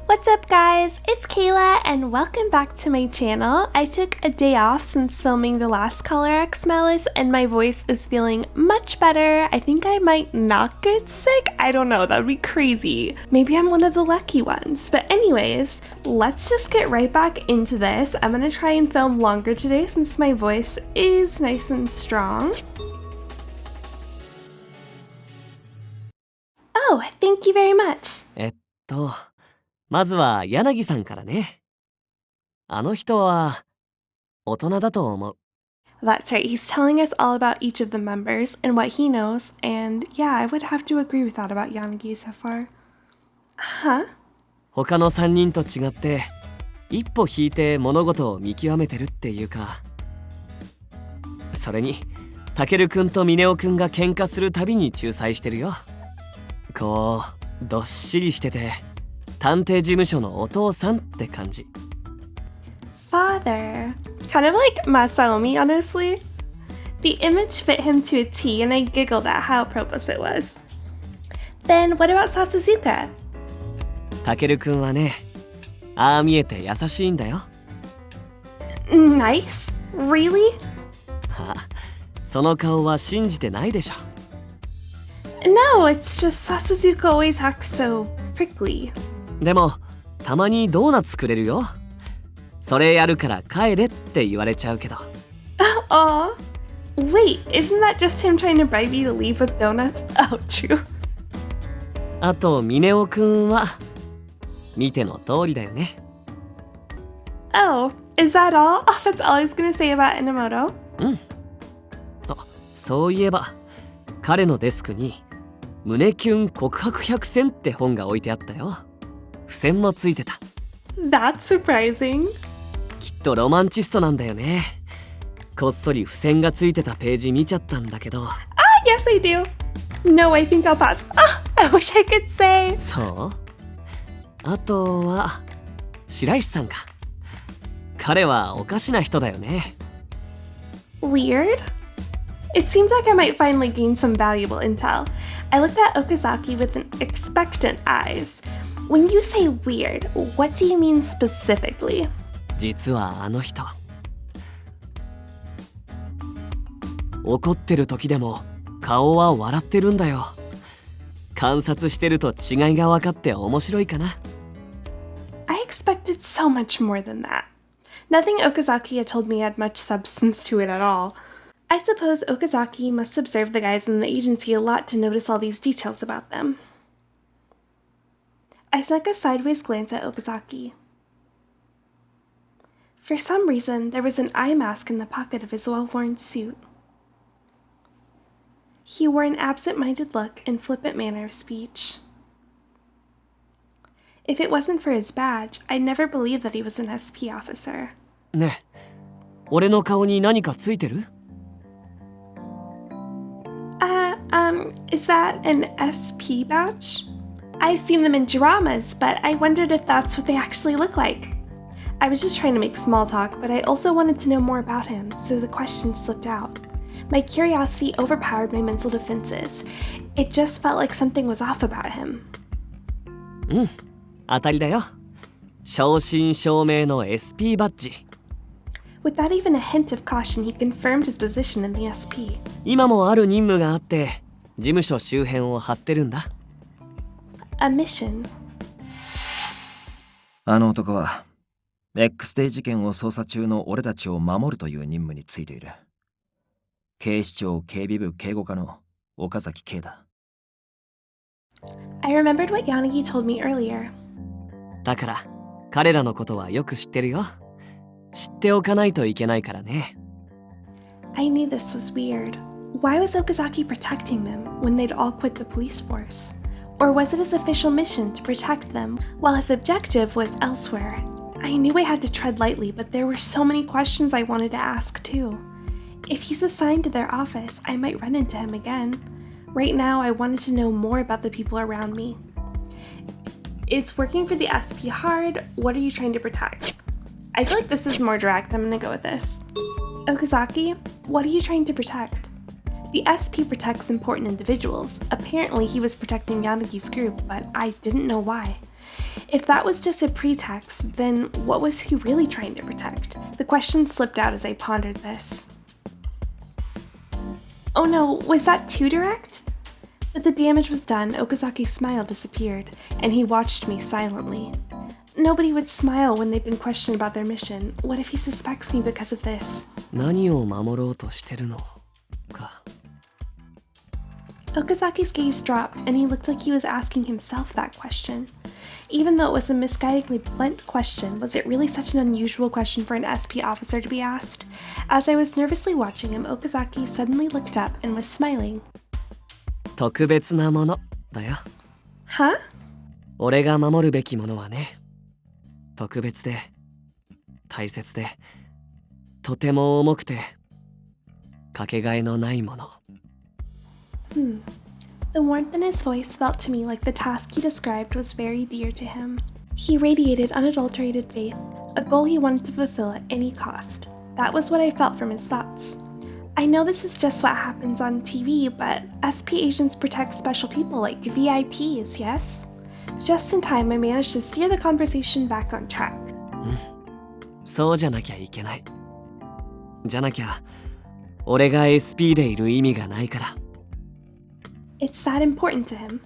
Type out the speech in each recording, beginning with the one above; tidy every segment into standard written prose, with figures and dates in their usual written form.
What's up guys, it's Kayla and welcome back to my channel. I took a day off since filming the last Collar X Malice and my voice is feeling much better. I think I might not get sick. I don't know, that would be crazy. Maybe I'm one of the lucky ones. But anyways, let's just get right back into this. I'm gonna try and film longer today since my voice is nice and strong. Oh, thank you very much. まずは柳さんからね。あの人は大人だと思う。 That's right, he's telling us all about each of the members and what he knows, and yeah, I would have to agree with that about Yanagi so far. Huh? 他の3人と違って一歩引いて物事を見極めてるっていうか。それにタケルくんとミネオくんが喧嘩するたびに仲裁してるよ。こうどっしりしてて探偵事務所のお父さんって感じ。 Father. Kind of like Masaomi, honestly. The image fit him to a T and I giggled at how apropos it was. Then what about Sasazuka? タケルくんはね、ああ見えて優しいんだよ。 Nice? Really? あ、その顔は信じてないでしょ。 No, it's just Sasazuka always acts so prickly. でもたまにドーナツくれるよ。それやるから帰れって言われちゃうけど。Aw. Wait, isn't that just him trying to bribe you to leave with donuts? Oh, true. あとミネオくんは見ての通りだよね。 Oh, is that all? Oh, that's all I was gonna say about Enomoto. うん。あ、そういえば彼のデスクに胸キュン告白百選って本が置いてあったよ。付箋もついてた。 That's surprising. きっとロマンチストなんだよね。こっそり付箋がついてたページ見ちゃったんだけど。 Ah, yes I do. No, I think I'll pass. Ah, I wish I could say. そう？あとは白石さんか。彼はおかしな人だよね。 Weird? It seems like I might finally gain some valuable intel. I looked at Okazaki with an expectant eyes. When you say weird, what do you mean specifically? 実はあの人怒ってる時でも顔は笑ってるんだよ。観察してると違いが分かって面白いかな。 I expected so much more than that. Nothing Okazaki had told me had much substance to it at all. I suppose Okazaki must observe the guys in the agency a lot to notice all these details about them. I snuck a sideways glance at Okazaki. For some reason, there was an eye mask in the pocket of his well-worn suit. He wore an absent-minded look and flippant manner of speech. If it wasn't for his badge, I'd never believe that he was an SP officer. ねえ、俺の顔に何かついてる？ Is that an SP badge? I've seen them in dramas, but I wondered if that's what they actually look like. I was just trying to make small talk, but I also wanted to know more about him, so the question slipped out. My curiosity overpowered my mental defenses. It just felt like something was off about him. うん、当たりだよ。正真正銘の SP バッジ。 Without even a hint of caution, he confirmed his position in the SP. 今もある任務があって事務所周辺を張ってるんだ。 A mission. あの男は X デイ事件を捜査中の俺たちを守るという任務についている。警視庁警備部警護課の岡崎圭だ。 I remembered what Yanagi told me earlier. だから彼らのことはよく知ってるよ。知っておかないといけないからね。 I knew this was weird. Why was Okazaki protecting them when they'd all quit the police force? Or was it his official mission to protect them while his objective was elsewhere? I knew I had to tread lightly, but there were so many questions I wanted to ask too. If he's assigned to their office, I might run into him again. Right now, I wanted to know more about the people around me. Is working for the SP hard? What are you trying to protect? I feel like this is more direct. I'm gonna go with this. Okazaki, what are you trying to protect? The SP protects important individuals. Apparently, he was protecting Yanagi's group, but I didn't know why. If that was just a pretext, then what was he really trying to protect? The question slipped out as I pondered this. Oh no, was that too direct? But the damage was done, Okazaki's smile disappeared, and he watched me silently. Nobody would smile when they've been questioned about their mission. What if he suspects me because of this? 何を守ろうとしてるのか。 Okazaki's gaze dropped, and he looked like he was asking himself that question. Even though it was a misguidedly blunt question, was it really such an unusual question for an SP officer to be asked? As I was nervously watching him, Okazaki suddenly looked up and was smiling. 特別なものだよ。 Huh? 俺が守るべきものはね、特別で大切でとても重くてかけがえのないもの。 The warmth in his voice felt to me like the task he described was very dear to him. He radiated unadulterated faith, a goal he wanted to fulfill at any cost. That was what I felt from his thoughts. I know this is just what happens on TV, but SP agents protect special people like VIPs, yes? Just in time, I managed to steer the conversation back on track. そうじゃなきゃいけない。じゃなきゃ俺が SP でいる意味がないから。 It's that important to him.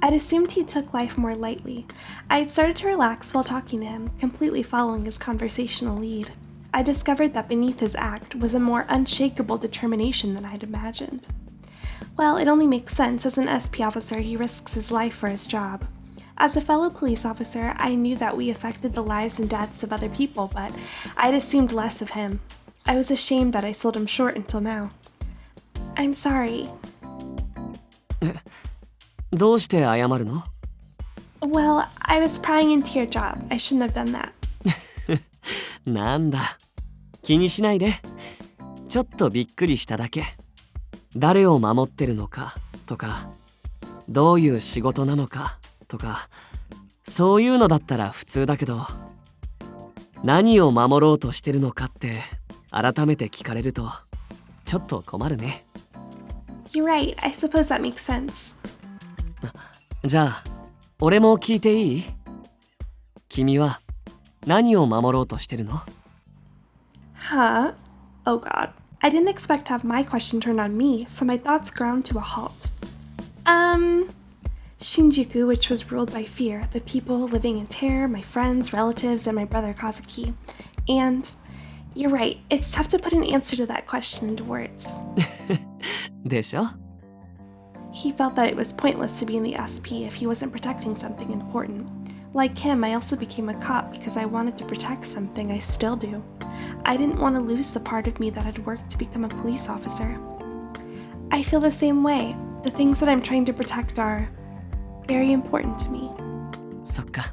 I'd assumed he took life more lightly. I had started to relax while talking to him, completely following his conversational lead. I discovered that beneath his act was a more unshakable determination than I'd imagined. Well, it only makes sense. As an SP officer, he risks his life for his job. As a fellow police officer, I knew that we affected the lives and deaths of other people, but I'd assumed less of him. I was ashamed that I sold him short until now. I'm sorry. どうして謝るの？ Well, I was prying into your job. I shouldn't have done that. なんだ、気にしないで。ちょっとびっくりしただけ。誰を守ってるのかとか、どういう仕事なのかとか、そういうのだったら普通だけど、何を守ろうとしてるのかって改めて聞かれるとちょっと困るね。 You're right. I suppose that makes sense. じゃあ俺も聞いていい？君は何を守ろうとしてるの？ Huh? Oh god. I didn't expect to have my question turned on me, so my thoughts ground to a halt. Shinjuku, which was ruled by fear, the people living in terror, my friends, relatives, and my brother Okazaki. And you're right, it's tough to put an answer to that question into words. でしょ？ He felt that it was pointless to be in the SP if he wasn't protecting something important. Like him, I also became a cop because I wanted to protect something. I still do. I didn't want to lose the part of me that had worked to become a police officer. I feel the same way. The things that I'm trying to protect are very important to me. そっか。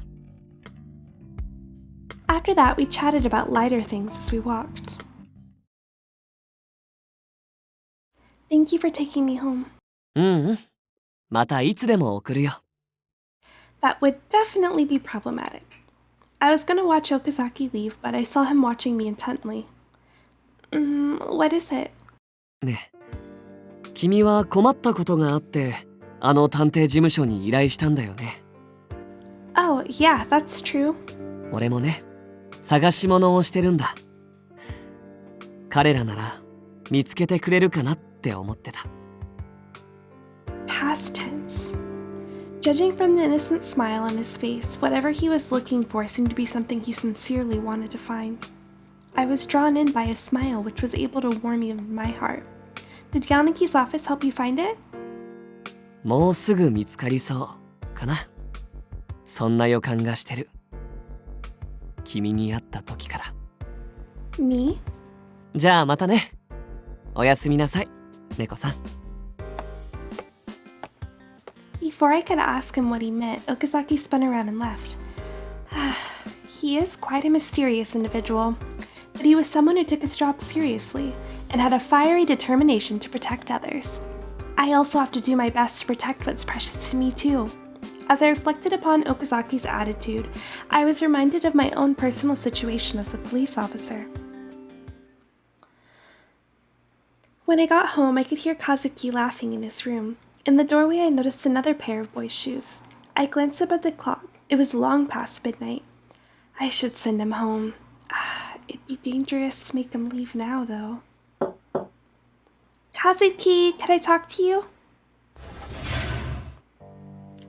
After that, we chatted about lighter things as we walked. Thank you for taking me home. またいつでも送るよ。 That would definitely be problematic. I was gonna watch Okazaki leave, but I saw him watching me intently. What is it? ねえ、君は困ったことがあってあの探偵事務所に依頼したんだよね。 Oh, yeah, that's true. 俺もね、探し物をしてるんだ。彼らなら見つけてくれるかなって思ってた。 Past tense. Judging from the innocent smile on his face, whatever he was looking for seemed to be something he sincerely wanted to find. I was drawn in by a smile which was able to warm even my heart. Did Yanaki's office help you find it? もうすぐ見つかりそうかな。そんな予感がしてる。君に会った時から。 Me? じゃあまたね。おやすみなさい、猫さん。 Before I could ask him what he meant, Okazaki spun around and left. He is quite a mysterious individual, but he was someone who took his job seriously and had a fiery determination to protect others. I also have to do my best to protect what's precious to me too. As I reflected upon Okazaki's attitude, I was reminded of my own personal situation as a police officer. When I got home, I could hear Kazuki laughing in his room. In the doorway, I noticed another pair of boys' shoes. I glanced up at the clock. It was long past midnight. I should send him home. It'd be dangerous to make him leave now, though. Kazuki, could I talk to you?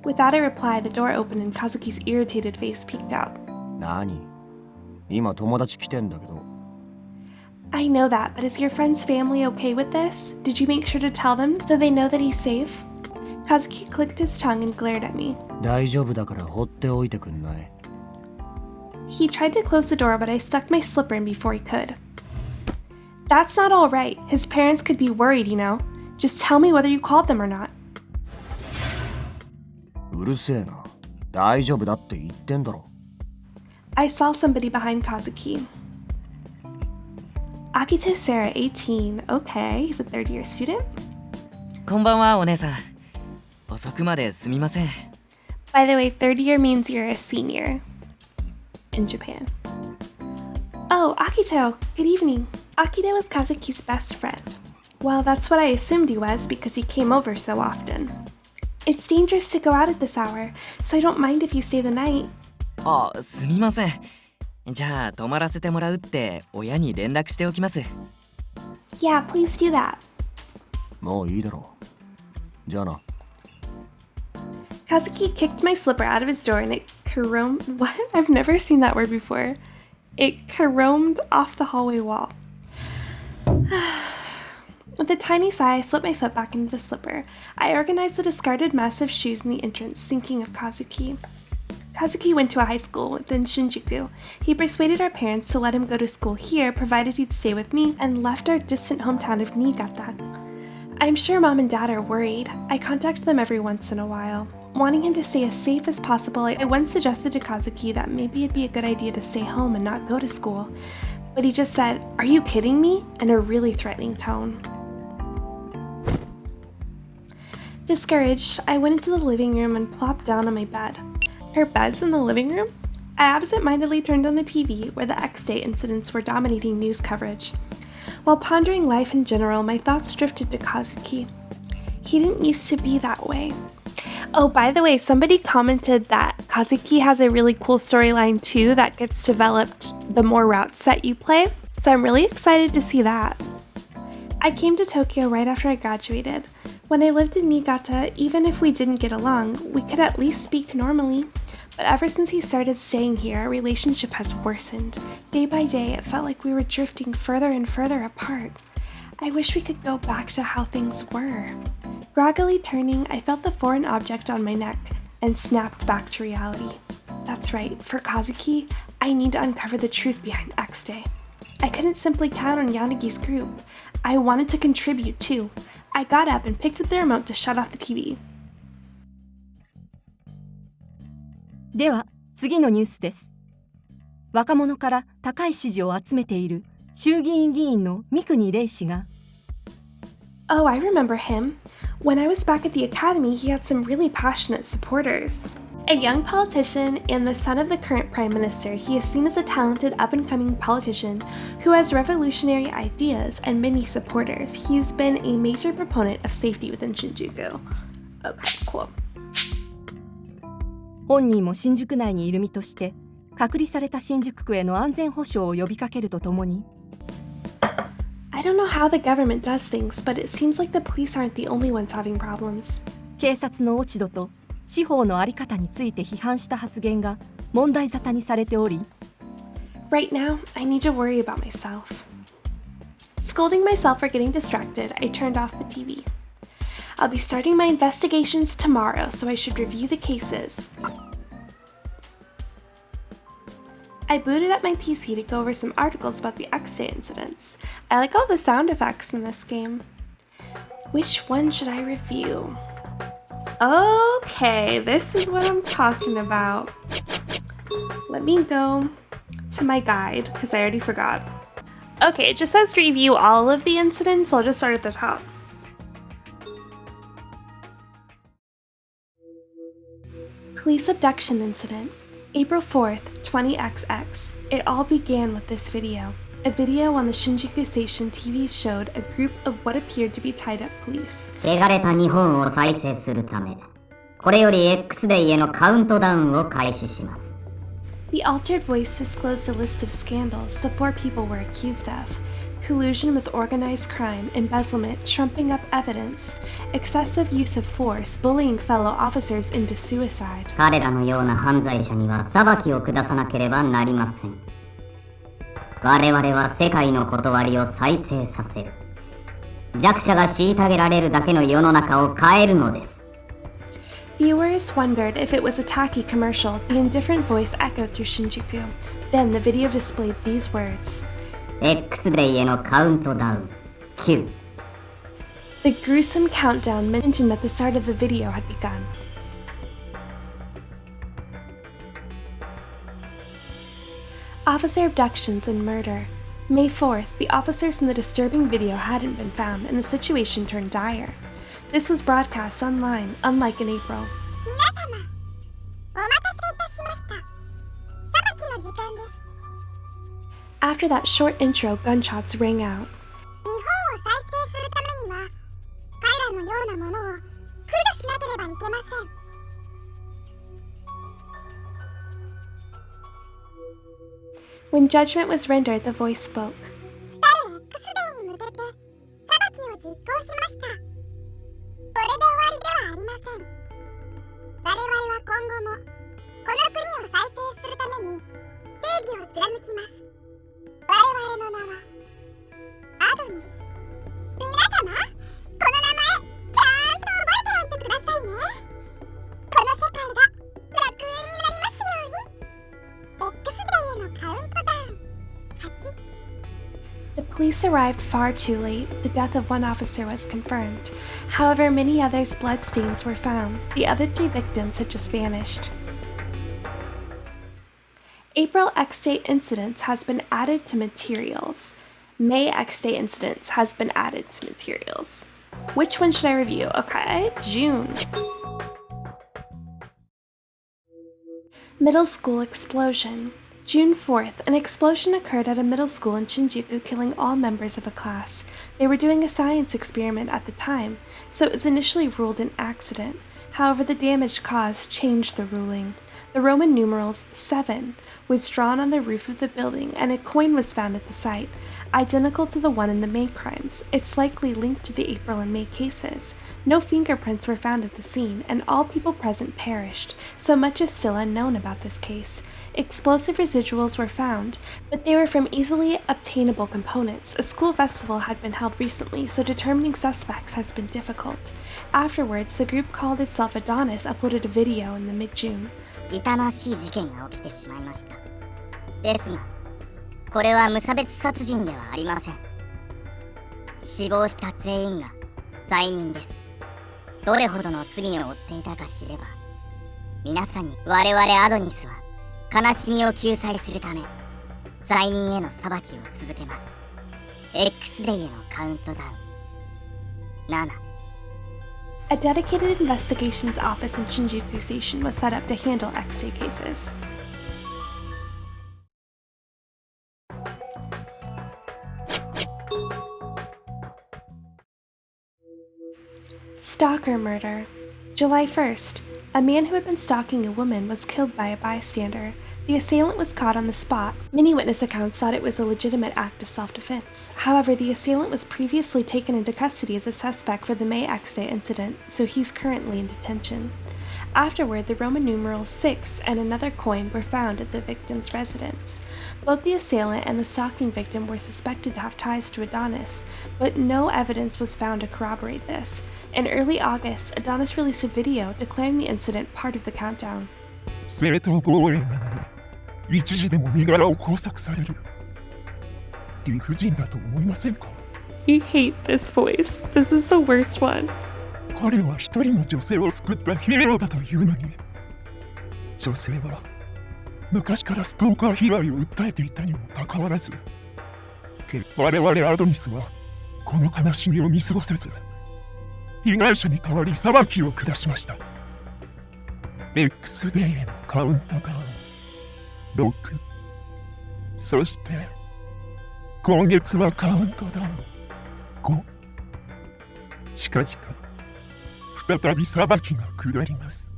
Without a reply, the door opened and Kazuki's irritated face peeked out. 何？今友達来てんだけど。I know that, but is your friend's family okay with this? Did you make sure to tell them so they know that he's safe? Kazuki clicked his tongue and glared at me. 大丈夫だから放っておいてくんない。He tried to close the door, but I stuck my slipper in before he could. That's not all right. His parents could be worried, you know. Just tell me whether you called them or not. うるせえな。大丈夫だって言ってんだろ。I saw somebody behind Kazuki. Akito Sarah, 18. Okay, he's a third-year student. こんばんは、お姉さん。遅くまですみません。By the way, third year means you're a senior in Japan. Oh, Akito, good evening. Akito was Kazuki's best friend. Well, that's what I assumed he was because he came over so often. It's dangerous to go out at this hour, so I don't mind if you stay the night. あ、すみません。じゃあ泊まらせてもらうって親に連絡しておきます。Yeah, please do that. もういいだろう。じゃあな。Kazuki kicked my slipper out of his door and it caromed. What? I've never seen that word before. It caromed off the hallway wall. With a tiny sigh, I slipped my foot back into the slipper. I organized the discarded mess of shoes in the entrance, thinking of Kazuki. Kazuki went to a high school within Shinjuku. He persuaded our parents to let him go to school here, provided he'd stay with me, and left our distant hometown of Niigata. I'm sure Mom and Dad are worried. I contact them every once in a while. Wanting him to stay as safe as possible, I once suggested to Kazuki that maybe it'd be a good idea to stay home and not go to school. But he just said, "Are you kidding me?" in a really threatening tone. Discouraged, I went into the living room and plopped down on my bed. Her bed's in the living room? I absent-mindedly turned on the TV, where the X-Day incidents were dominating news coverage. While pondering life in general, my thoughts drifted to Kazuki. He didn't used to be that way. Oh, by the way, somebody commented that Kazuki has a really cool storyline too that gets developed the more routes that you play, so I'm really excited to see that. I came to Tokyo right after I graduated. When I lived in Niigata, even if we didn't get along, we could at least speak normally. But ever since he started staying here, our relationship has worsened. Day by day, it felt like we were drifting further and further apart. I wish we could go back to how things were. Groggily turning, I felt the foreign object on my neck and snapped back to reality. That's right, for Kazuki, I need to uncover the truth behind X-Day. I couldn't simply count on Yanagi's group. I wanted to contribute too. I got up and picked up the remote to shut off the TV. では次のニュースです。若者から高い支持を集めている衆議院議員の三国玲氏が Oh, I remember him. When I was back at the academy, he had some really passionate supporters. A young politician and the son of the current prime minister, he is seen as a talented up-and-coming politician who has revolutionary ideas and many supporters. He's been a major proponent of safety within Shinjuku. Okay, cool. 本人も新宿内にいる身として隔離された新宿区への安全保障を呼びかけるとともに I don't know how the government does things, but it seems like the police aren't the only ones having problems. 警察の落ち度と司法の在り方について批判した発言が問題沙汰にされており Right now, I need to worry about myself. Scolding myself for getting distracted, I turned off the TV. I'll be starting my investigations tomorrow, so I should review the cases. I booted up my PC to go over some articles about the X-Day incidents. I like all the sound effects in this game. Which one should I review? Okay, this is what I'm talking about. Let me go to my guide, because I already forgot. Okay, it just says review all of the incidents, so I'll just start at the top. Police abduction incident, April 4th, 20XX. It all began with this video. A video on the Shinjuku Station TV showed a group of what appeared to be tied up police. 汚れた日本を再生するため、これより X デイへのカウントダウンを開始します。 The altered voice disclosed a list of scandals the 4 people were accused of: collusion with organized crime, embezzlement, trumping up evidence, excessive use of force, bullying fellow officers into suicide. 彼らのような犯罪者には裁きを下さなければなりません。我々は世界の断りを再生させる。弱者が虐げられるだけの世の中を変えるのです。 Viewers wondered if it was a tacky commercial. The indifferent voice echoed through Shinjuku. Then the video displayed these words: X デイへのカウントダウン9。 The gruesome countdown mentioned at the start of the video had begun. Officer abductions and murder. May 4th, the officers in the disturbing video hadn't been found and the situation turned dire. This was broadcast online, unlike in April. 皆様、お待たせいたしました。裁きの時間です。 After that short intro, gunshots rang out. 日本を再生するためには、彼らのようなものを駆除しなければいけません。 When judgment was rendered, the voice spoke. 来たる X デイに向けて裁きを実行しました。これで終わりではありません。我々は今後もこの国を再生するために正義を貫きます。我々の名はアドニス。皆様、この名前ちゃんと覚えておいてくださいね。この世界が楽園になりますように。 X デイへのカウントダウン8。 The police arrived far too late. The death of one officer was confirmed. However, many others' bloodstains were found. The other 3 victims had just vanished. April X-Day incidents has been added to materials. May X-Day incidents has been added to materials. Which one should I review? Okay, June. Middle school explosion. June 4th, an explosion occurred at a middle school in Shinjuku, killing all members of a class. They were doing a science experiment at the time, so it was initially ruled an accident. However, the damage caused changed the ruling. The Roman numerals 7 was drawn on the roof of the building, and a coin was found at the site, identical to the one in the May crimes. It's likely linked to the April and May cases. No fingerprints were found at the scene, and all people present perished, so much is still unknown about this case. Explosive residuals were found, but they were from easily obtainable components. A school festival had been held recently, so determining suspects has been difficult. Afterwards, the group called itself Adonis uploaded a video in the mid-June. 痛ましい事件が起きてしまいました。ですが、これは無差別殺人ではありません。死亡した全員が罪人です。どれほどの罪を負っていたか知れば、皆さんに我々アドニスは悲しみを救済するため、罪人への裁きを続けます。X デイへのカウントダウン7。A dedicated investigations office in Shinjuku Station was set up to handle X-Day cases. Stalker murder. July 1st. A man who had been stalking a woman was killed by a bystander. The assailant was caught on the spot. Many witness accounts thought it was a legitimate act of self-defense. However, the assailant was previously taken into custody as a suspect for the May X-Day incident, so he's currently in detention. Afterward, the Roman numerals 6 and another coin were found at the victim's residence. Both the assailant and the stalking victim were suspected to have ties to Adonis, but no evidence was found to corroborate this. In early August, Adonis released a video declaring the incident part of the countdown. 正当防衛なのに一時でも身柄を拘束される理不尽だと思いませんか I hate this voice. This is the worst one. 彼は一人の女性を救ったヒーローだというのに女性は昔からストーカー被害を訴えていたにもかかわらず我々アドニスはこの悲しみを見過ごせず被害者に代わり裁きを下しました。X デイへのカウントダウン6。そして今月はカウントダウン5。近々再び裁きが下ります。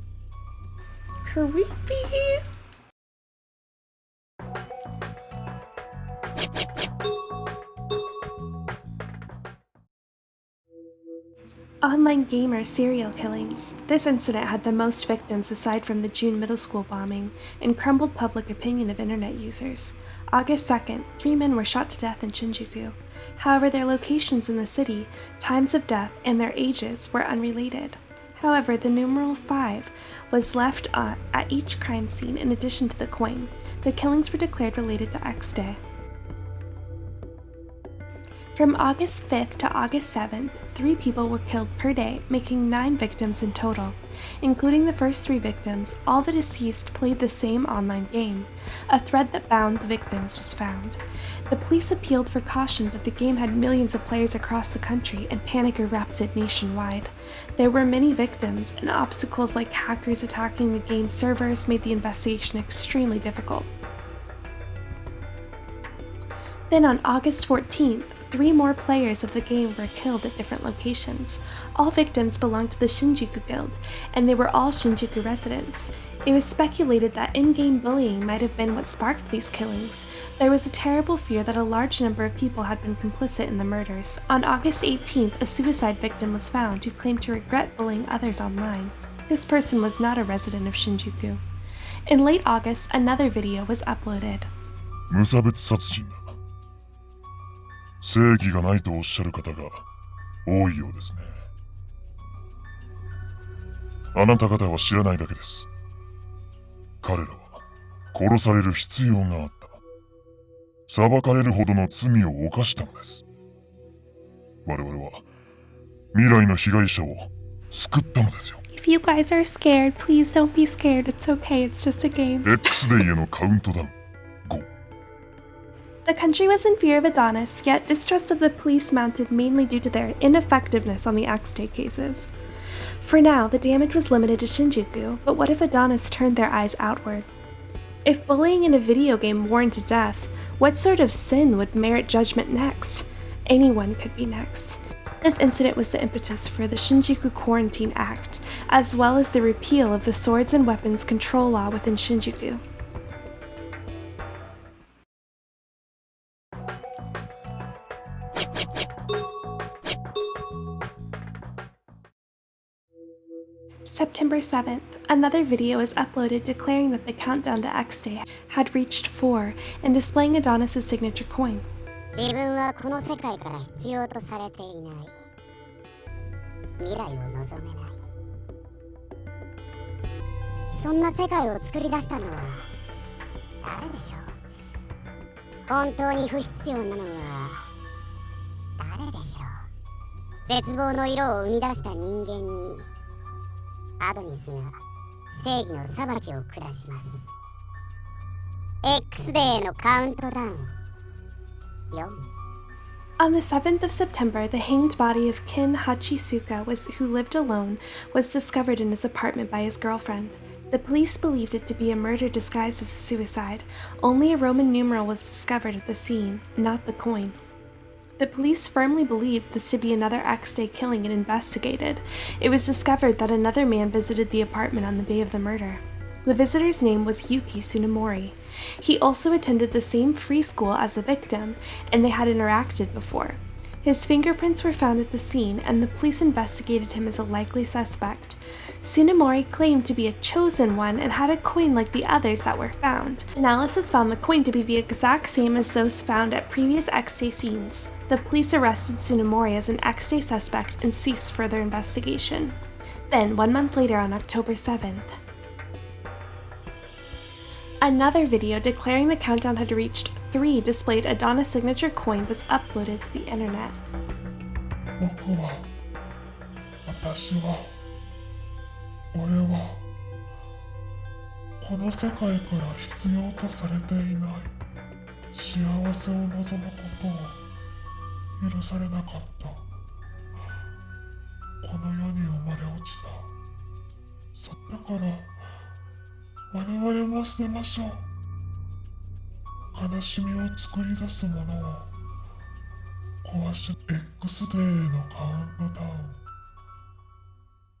Creepy. Online gamer serial killings. This incident had the most victims aside from the June middle school bombing and crumbled public opinion of internet users. August 2nd, 3 men were shot to death in Shinjuku. However, their locations in the city, times of death, and their ages were unrelated. However, the numeral 5 was left at each crime scene in addition to the coin. The killings were declared related to X Day. From August 5th to August 7th, 3 people were killed per day, making 9 victims in total. Including the first 3 victims, all the deceased played the same online game. A thread that bound the victims was found. The police appealed for caution, but the game had millions of players across the country and panic erupted nationwide. There were many victims, and obstacles like hackers attacking the game's servers made the investigation extremely difficult. Then on August 14th, 3 more players of the game were killed at different locations. All victims belonged to the Shinjuku Guild, and they were all Shinjuku residents. It was speculated that in-game bullying might have been what sparked these killings. There was a terrible fear that a large number of people had been complicit in the murders. On August 18th, a suicide victim was found who claimed to regret bullying others online. This person was not a resident of Shinjuku. In late August, another video was uploaded. 無差別殺人だ。正義がないとおっしゃる方が多いようですね。あなた方は知らないだけです。彼らは殺される必要があった。裁かれるほどの罪を犯したのです。我々は未来の被害者を救ったのですよ。If you guys are scared, please don't be scared. It's okay, it's just a game. X デイへのカウントダウン5。The country was in fear of Adonis, yet distrust of the police mounted mainly due to their ineffectiveness on the X Day cases. For now, the damage was limited to Shinjuku, but what if Adonis turned their eyes outward? If bullying in a video game warranted death, what sort of sin would merit judgment next? Anyone could be next. This incident was the impetus for the Shinjuku Quarantine Act, as well as the repeal of the Swords and Weapons Control Law within Shinjuku. September 7th, another video was uploaded declaring that the countdown to X Day had reached 4 and displaying Adonis' signature coin. 自分はこの世界から必要とされていない。未来を望めない。そんな世界を作り出したのは誰でしょう。本当に不必要なのは誰でしょう。絶望の色を生み出した人間にアドニスが正義の裁きを下します。X デーへのカウントダウン4。 On the 7th of September, the hanged body of Kin Hachisuka, who lived alone, was discovered in his apartment by his girlfriend. The police believed it to be a murder disguised as a suicide. Only a Roman numeral was discovered at the scene, not the coin. The police firmly believed this to be another X Day killing and investigated. It was discovered that another man visited the apartment on the day of the murder. The visitor's name was Yuki Tsunemori. He also attended the same free school as the victim, and they had interacted before. His fingerprints were found at the scene, and the police investigated him as a likely suspect. Tsunemori claimed to be a chosen one and had a coin like the others that were found. Analysis found the coin to be the exact same as those found at previous X Day scenes. The police arrested Tsunemori as an X Day suspect and ceased further investigation. Then, 1 month later on October 7th, another video declaring the countdown had reached 3 displayed Adonis' signature coin was uploaded to the internet. 俺はこの世界から必要とされていない幸せを望むことを許されなかった。この世に生まれ落ちた。だから我々も捨てましょう。悲しみを作り出すものを壊し X デーへのカウントダウン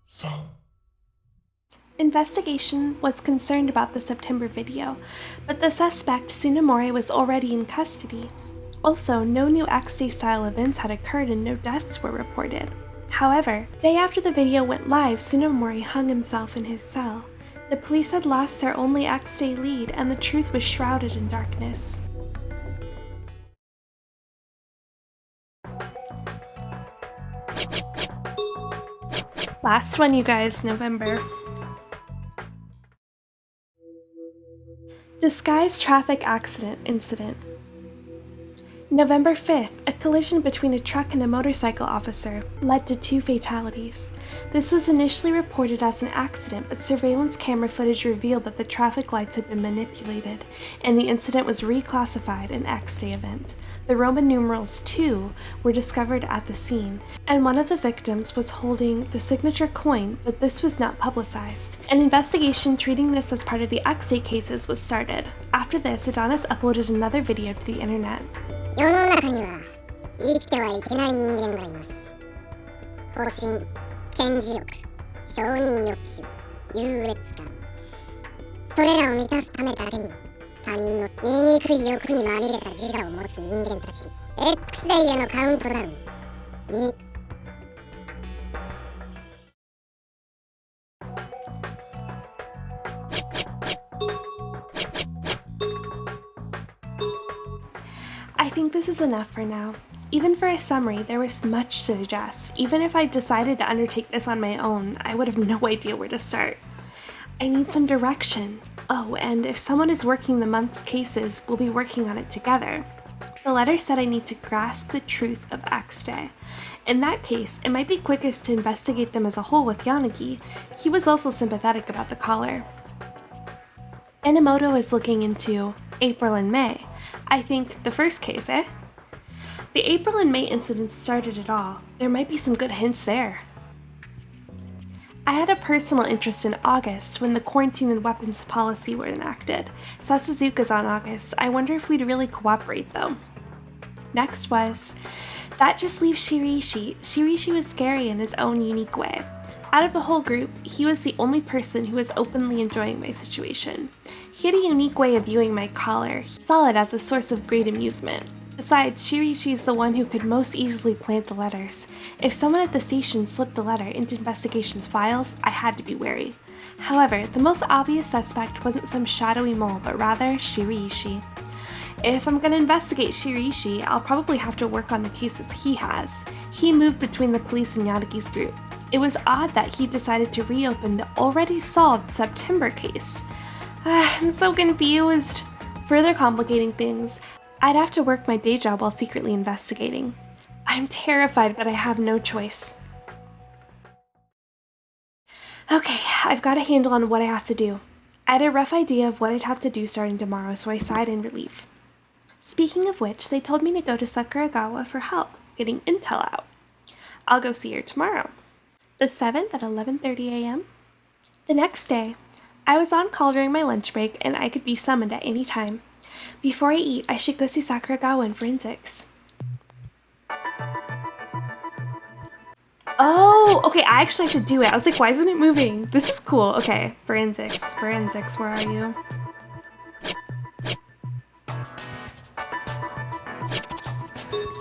3。Investigation was concerned about the September video, but the suspect, Tsunemori, was already in custody. Also, no new X-Day-style events had occurred and no deaths were reported. However, day after the video went live, Tsunemori hung himself in his cell. The police had lost their only X-Day lead, and the truth was shrouded in darkness. Last one, you guys, November. Disguised traffic accident incident. November 5th, a collision between a truck and a motorcycle officer led to 2 fatalities. This was initially reported as an accident, but surveillance camera footage revealed that the traffic lights had been manipulated, and the incident was reclassified an X-Day event. The Roman numerals 2 were discovered at the scene, and one of the victims was holding the signature coin, but this was not publicized. An investigation treating this as part of the X-Day cases was started. After this, Adonis uploaded another video to the internet. 世の中には生きてはいけない人間がいます。方針、権磁力、承認欲求、優越感。それらを満たすためだけに他人の醜い欲にまみれた自我を持つ人間たち。X デイへのカウントダウン。2。I think this is enough for now. Even for a summary, there was much to digest. Even if I decided to undertake this on my own, I would have no idea where to start. I need some direction. Oh, and if someone is working the month's cases, we'll be working on it together. The letter said I need to grasp the truth of X-Day. In that case, it might be quickest to investigate them as a whole with Yanagi. He was also sympathetic about the collar. Enomoto is looking into April and May. I think the first case, eh? The April and May incidents started it all. There might be some good hints there. I had a personal interest in August when the quarantine and weapons policy were enacted. Sasuzuka's on August. I wonder if we'd really cooperate though. Next was, that just leaves Shiri-she. Shiri-she was scary in his own unique way. Out of the whole group, he was the only person who was openly enjoying my situation. He had a unique way of viewing my collar. He saw it as a source of great amusement. Besides, Shiri-she's the one who could most easily plant the letters. If someone at the station slipped the letter into investigation's files, I had to be wary. However, the most obvious suspect wasn't some shadowy mole, but rather Shiri-she. If I'm gonna investigate Shiri-she, I'll probably have to work on the cases he has. He moved between the police and Yanagi's group. It was odd that he decided to reopen the already solved September case. I'm so confused. Further complicating things, I'd have to work my day job while secretly investigating. I'm terrified, but I have no choice. Okay, I've got a handle on what I have to do. I had a rough idea of what I'd have to do starting tomorrow, so I sighed in relief. Speaking of which, they told me to go to Sakuragawa for help getting intel out. I'll go see her tomorrow. The 7th at 11:30 a.m. The next day, I was on call during my lunch break and I could be summoned at any time. Before I eat, I should go see Sakuragawa in forensics. Oh, okay, I actually have to do it. I was like, why isn't it moving? This is cool. Okay, forensics, where are you?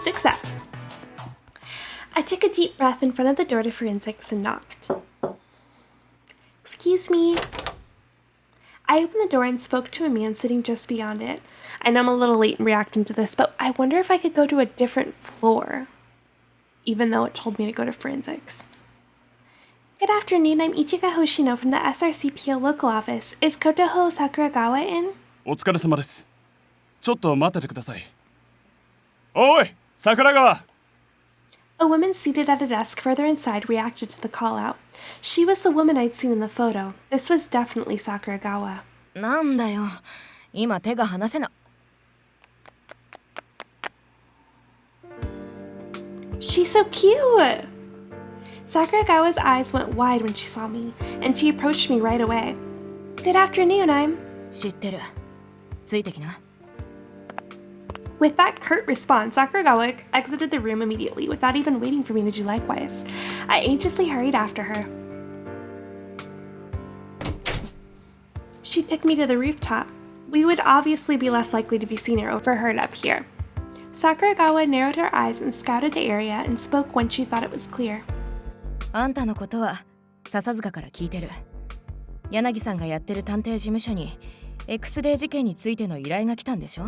Six up. I took a deep breath in front of the door to forensics and knocked. Excuse me. I opened the door and spoke to a man sitting just beyond it. I know I'm a little late in reacting to this, but I wonder if I could go to a different floor, even though it told me to go to forensics. Good afternoon, I'm Ichiga Hoshino from the SRCPO local office. Is Kotoho Sakuragawa in? お疲れ様です。ちょっと待っててください。おい、桜川。 A woman seated at a desk further inside reacted to the call out. She was the woman I'd seen in the photo. This was definitely Sakuragawa. なんだよ。今手が離せな。 She's so cute! Sakuragawa's eyes went wide when she saw me, and she approached me right away. Good afternoon, I'm... 知ってる。ついてきな。 With that curt response, Sakuragawa exited the room immediately without even waiting for me to do likewise. I anxiously hurried after her. She took me to the rooftop. We would obviously be less likely to be seen or overheard up here. Sakuragawa narrowed her eyes and scouted the area and spoke when she thought it was clear. あんたのことは笹塚から聞いてる。柳さんがやってる探偵事務所に X デー事件についての依頼が来たんでしょ。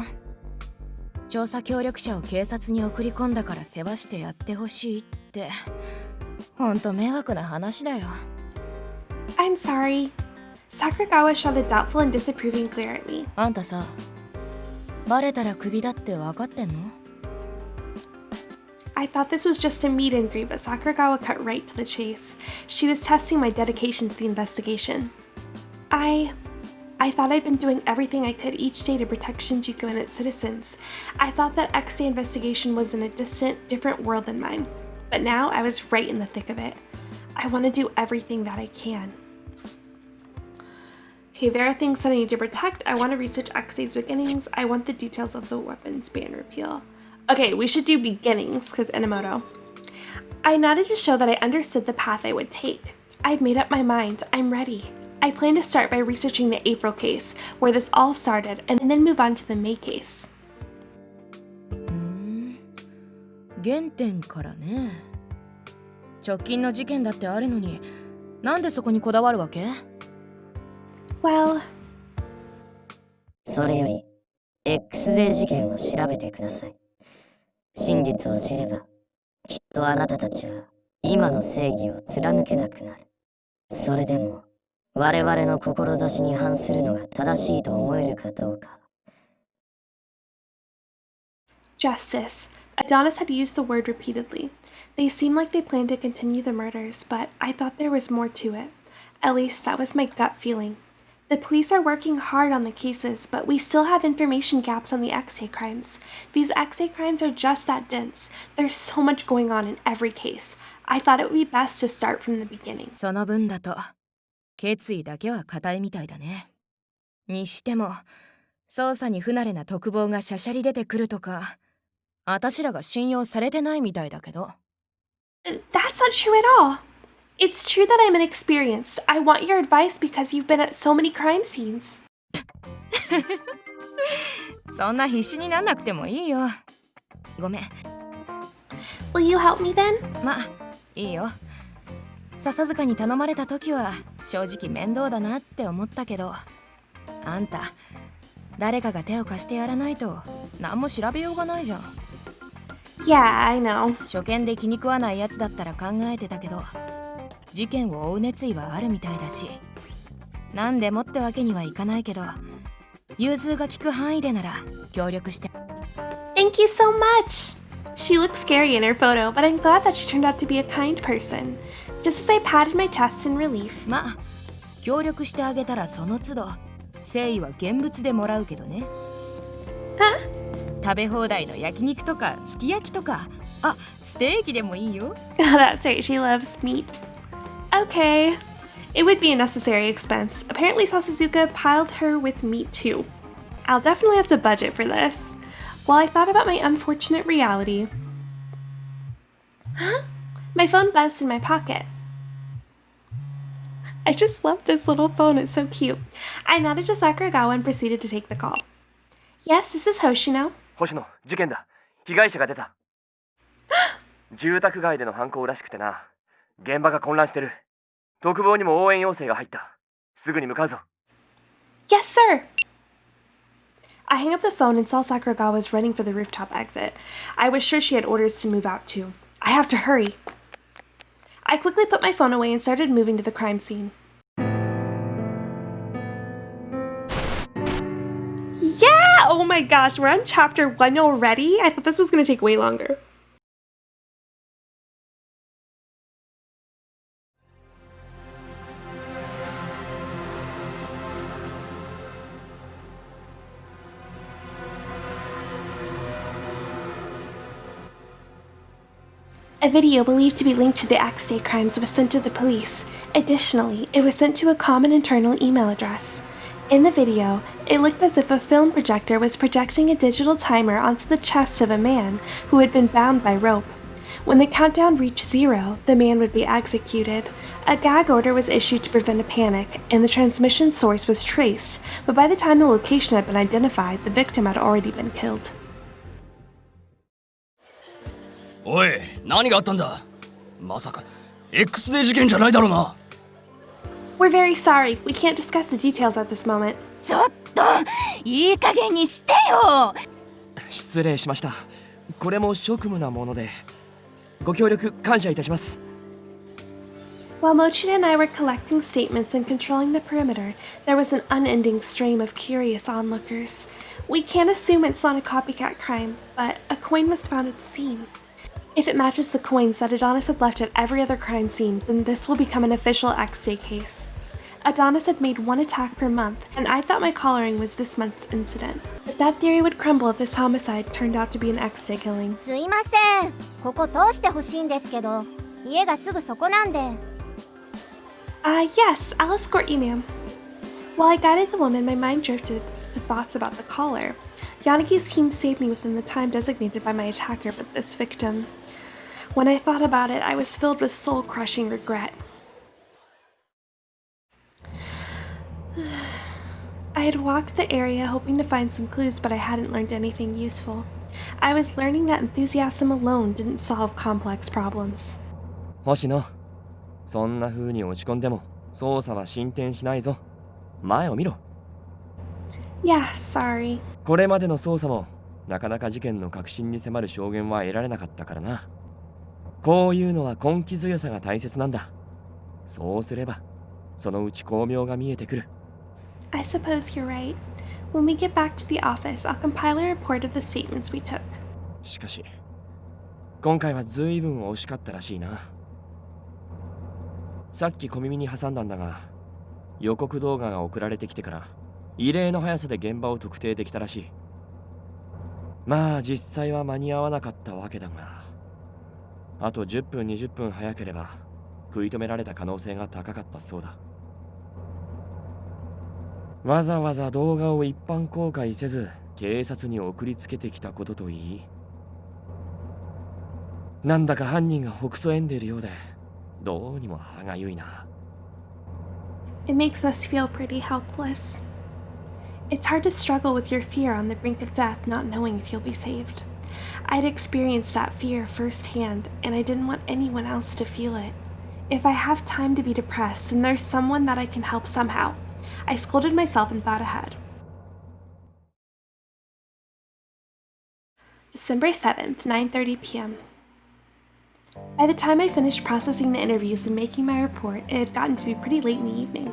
調査協力者を警察に送り込んだから世話してやってほしいって。ほんと迷惑な話だよ。I'm sorry. Sakuragawa shot a doubtful and disapproving glare at me. あんたさ、バレたらクビだって分かってんの？ I thought this was just a meet and greet, but Sakuragawa cut right to the chase. She was testing my dedication to the investigation. I thought I'd been doing everything I could each day to protect Shinjuku and its citizens. I thought that X-Day investigation was in a distant, different world than mine. But now I was right in the thick of it. I want to do everything that I can. Okay, there are things that I need to protect. I want to research X-Day's beginnings. I want the details of the weapons ban repeal. Okay, we should do beginnings, because Enomoto. I nodded to show that I understood the path I would take. I've made up my mind. I'm ready. I plan to start by researching the April case, where this all started, and then move on to the May case. 原点からね。直近の事件だってあるのに、なんでそこにこだわるわけ？ Well... それより X デー事件を調べてください。真実を知ればきっとあなたたちは今の正義を貫けなくなる。それでも我々の志に反するのが正しいと思えるかどうか。 Justice. Adonis had used the word repeatedly. They seemed like they planned to continue the murders, but I thought there was more to it. At least that was my gut feeling. The police are working hard on the cases, but we still have information gaps on the X-Day crimes. These X-Day crimes are just that dense. There's so much going on in every case. I thought it would be best to start from the beginning. その分だと決意だけは固いみたいだね。にしても捜査に不慣れな特防がしゃしゃり出てくるとか、あたしらが信用されてないみたいだけど。That's not true at all. It's true that I'm inexperienced. I want your advice because you've been at so many crime scenes. そんな必死になんなくてもいいよ。ごめん。Will you help me then? ま、いいよ。笹塚に頼まれた時は正直面倒だなって思ったけど、あんた誰かが手を貸してやらないと何も調べようがないじゃん。Yeah, I know. 初見で気に食わないやつだったら考えてたけど、事件を追う熱意はあるみたいだし、なんでもってわけにはいかないけど、融通が利く範囲でなら協力して。Thank you so much! She looked scary in her photo, but I'm glad that she turned out to be a kind person. Just as I patted my chest in relief. まあ、協力してあげたらその都度、誠意は現物でもらうけどね。Huh? 食べ放題の焼肉とかすき焼きとか、あ、ステーキでもいいよ。That's right, she loves meat. Okay. It would be a necessary expense. Apparently Sasuzuka piled her with meat too. I'll definitely have to budget for this. While I thought about my unfortunate reality. Huh? My phone buzzed in my pocket. I just love this little phone, it's so cute. I nodded to Sakuragawa and proceeded to take the call. Yes, this is Hoshino. 星野、事件だ。被害者が出た。住宅街での犯行らしくてな。現場が混乱してる。特防にも応援要請が入った。すぐに向かうぞ。Yes, sir! I hung up the phone and saw Sakuragawa was running for the rooftop exit. I was sure she had orders to move out too. I have to hurry. I quickly put my phone away and started moving to the crime scene. Yeah! Oh my gosh, we're on chapter 1 already? I thought this was going to take way longer. A video believed to be linked to the X-Day crimes was sent to the police. Additionally, it was sent to a common internal email address. In the video, it looked as if a film projector was projecting a digital timer onto the chest of a man who had been bound by rope. When the countdown reached 0, the man would be executed. A gag order was issued to prevent a panic, and the transmission source was traced, but by the time the location had been identified, the victim had already been killed. おい、何があったんだ。まさか X デー事件じゃないだろうな。 We're very sorry. We can't discuss the details at this moment. ちょっといい加減にしてよ。失礼しました。これも職務なもので、ご協力感謝いたします。While Mochida and I were collecting statements and controlling the perimeter, there was an unending stream of curious onlookers. We can't assume it's not a copycat crime, but a coin was found at the scene. If it matches the coins that Adonis had left at every other crime scene, then this will become an official X-Day case. Adonis had made 1 attack per month, and I thought my collaring was this month's incident. But that theory would crumble if this homicide turned out to be an X-Day killing. すいません、ここ通してほしいんですけど、家がすぐそこなんで。Yes, I'll escort you, ma'am. While I guided the woman, my mind drifted to thoughts about the collar. Yanagi's team saved me within the time designated by my attacker, but this victim... When I thought about it, I was filled with soul-crushing regret. I had walked the area hoping to find some clues, but I hadn't learned anything useful. I was learning that enthusiasm alone didn't solve complex problems. 星野、そんな風に落ち込んでも捜査は進展しないぞ。前を見ろ。Yeah, sorry. これまでの捜査もなかなか事件の核心に迫る証言は得られなかったからな。こういうのは根気強さが大切なんだ。そうすればそのうち巧妙が見えてくる。I suppose you're right. When we get back to the office, I'll compile a report of the statements we took. しかし、今回は随分惜しかったらしいな。さっき小耳に挟んだんだが、予告動画が送られてきてから異例の速さで現場を特定できたらしい。まあ実際は間に合わなかったわけだが、あと10分20分早ければ食い止められた可能性が高かったそうだ。わざわざ動画を一般公開せず警察に送りつけてきたことといい、なんだか犯人がほくそ笑んでいるようでどうにも歯がゆいな。 It makes us feel pretty helpless. It's hard to struggle with your fear on the brink of death, not knowing if you'll be saved. I'd experienced that fear firsthand, and I didn't want anyone else to feel it. If I have time to be depressed, then there's someone that I can help somehow. I scolded myself and thought ahead. December 7th, 9:30 p.m. By the time I finished processing the interviews and making my report, it had gotten to be pretty late in the evening.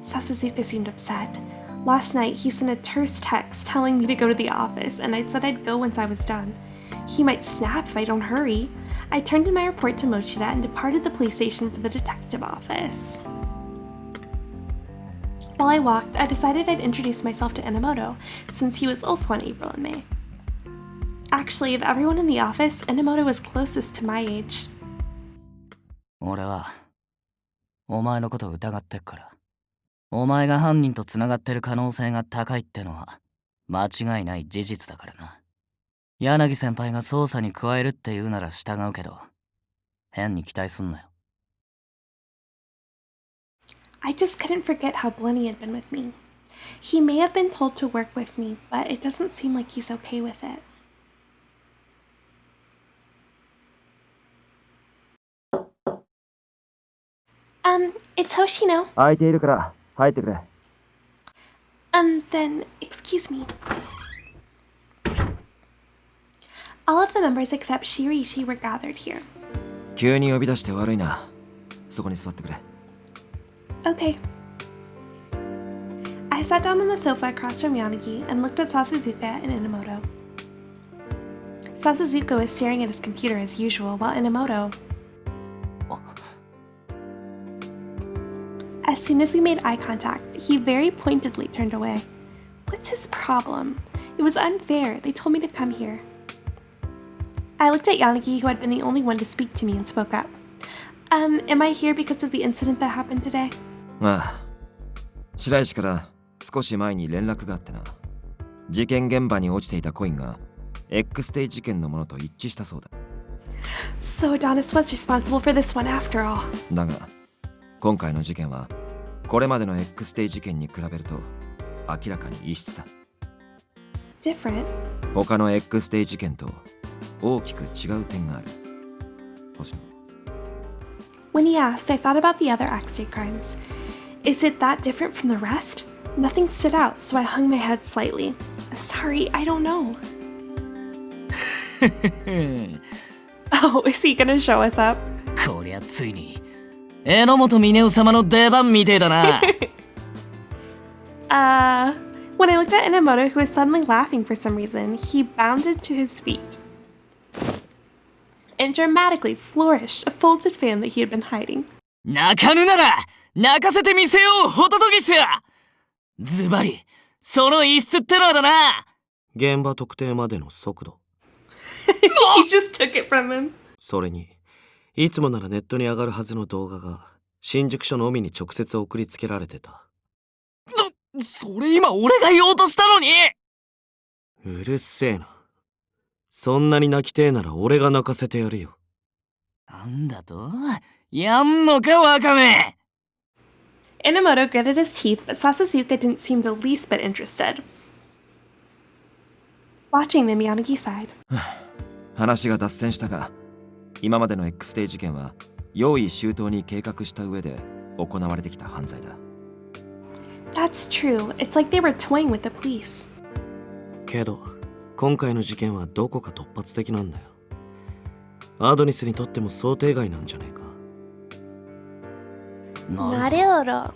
Sasazuka seemed upset. Last night, he sent a terse text telling me to go to the office, and I'd said I'd go once I was done. He might snap if I don't hurry. I turned in my report to Mochida and departed the police station for the detective office. While I walked, I decided I'd introduce myself to Enomoto, since he was also on April and May. Actually, of everyone in the office, Enomoto was closest to my age. 俺はお前のことを疑ってっから。お前が犯人と繋がってる可能性が高いってのは間違いない事実だからな。柳先輩が捜査に加えるって言うなら従うけど、変に期待すんなよ。I just couldn't forget how Blenny had been with me. He may have been told to work with me, but it doesn't seem like he's okay with it. It's Hoshino. 空いているから入ってくれ。Then, excuse me. All of the members except Shiri-she were gathered here. 急に呼び出して悪いな。そこに座ってくれ。Okay. I sat down on the sofa across from Yanagi and looked at Sasazuka and Enomoto. Sasazuka was staring at his computer as usual, while Enomoto... As soon as we made eye contact, he very pointedly turned away. What's his problem? It was unfair. They told me to come here. I looked at Yanagi, who had been the only one to speak to me, and spoke up. Am I here because of the incident that happened today? ああ。白石から少し前に連絡があってな。事件現場に落ちていたコインが X デイ事件のものと一致したそうだ。So Adonis was responsible for this one after all. だが今回の事件はこれまでの X デイ事件に比べると明らかに異質だ。 Different? 他の X デイ事件と大きく違う点がある。星野。 When he asked, I thought about the other X-Day crimes. Is it that different from the rest? Nothing stood out, so I hung my head slightly. Sorry, I don't know. Oh, is he gonna show us up? こりゃついに榎本峰夫様の出番みてえだな。When I looked at Enomoto, who was suddenly laughing for some reason, he bounded to his feet and dramatically flourished a folded fan that he had been hiding. 泣かぬなら泣かせてみせようホトトギス。ズバリその一室ってのはだな。現場特定までの速度。He just took it from him. それにいつもならネットに上がるはずの動画が新宿署のみに直接送りつけられてた。それ今俺が言おうとしたのに。うるせえな。そんなに泣きてえなら俺が泣かせてやるよ。なんだと？やんのかワカメ。Enomoto gritted his teeth, but Sasasuke didn't seem the least bit interested. Watching them, Yanagi sighed. 話が脱線したが、今までの X デイ事件は用意周到に計画した上で行われてきた犯罪だ。That's true. It's like they were toying with the police. けど今回の事件はどこか突発的なんだよ。アドニスにとっても想定外なんじゃねえか。なるほど。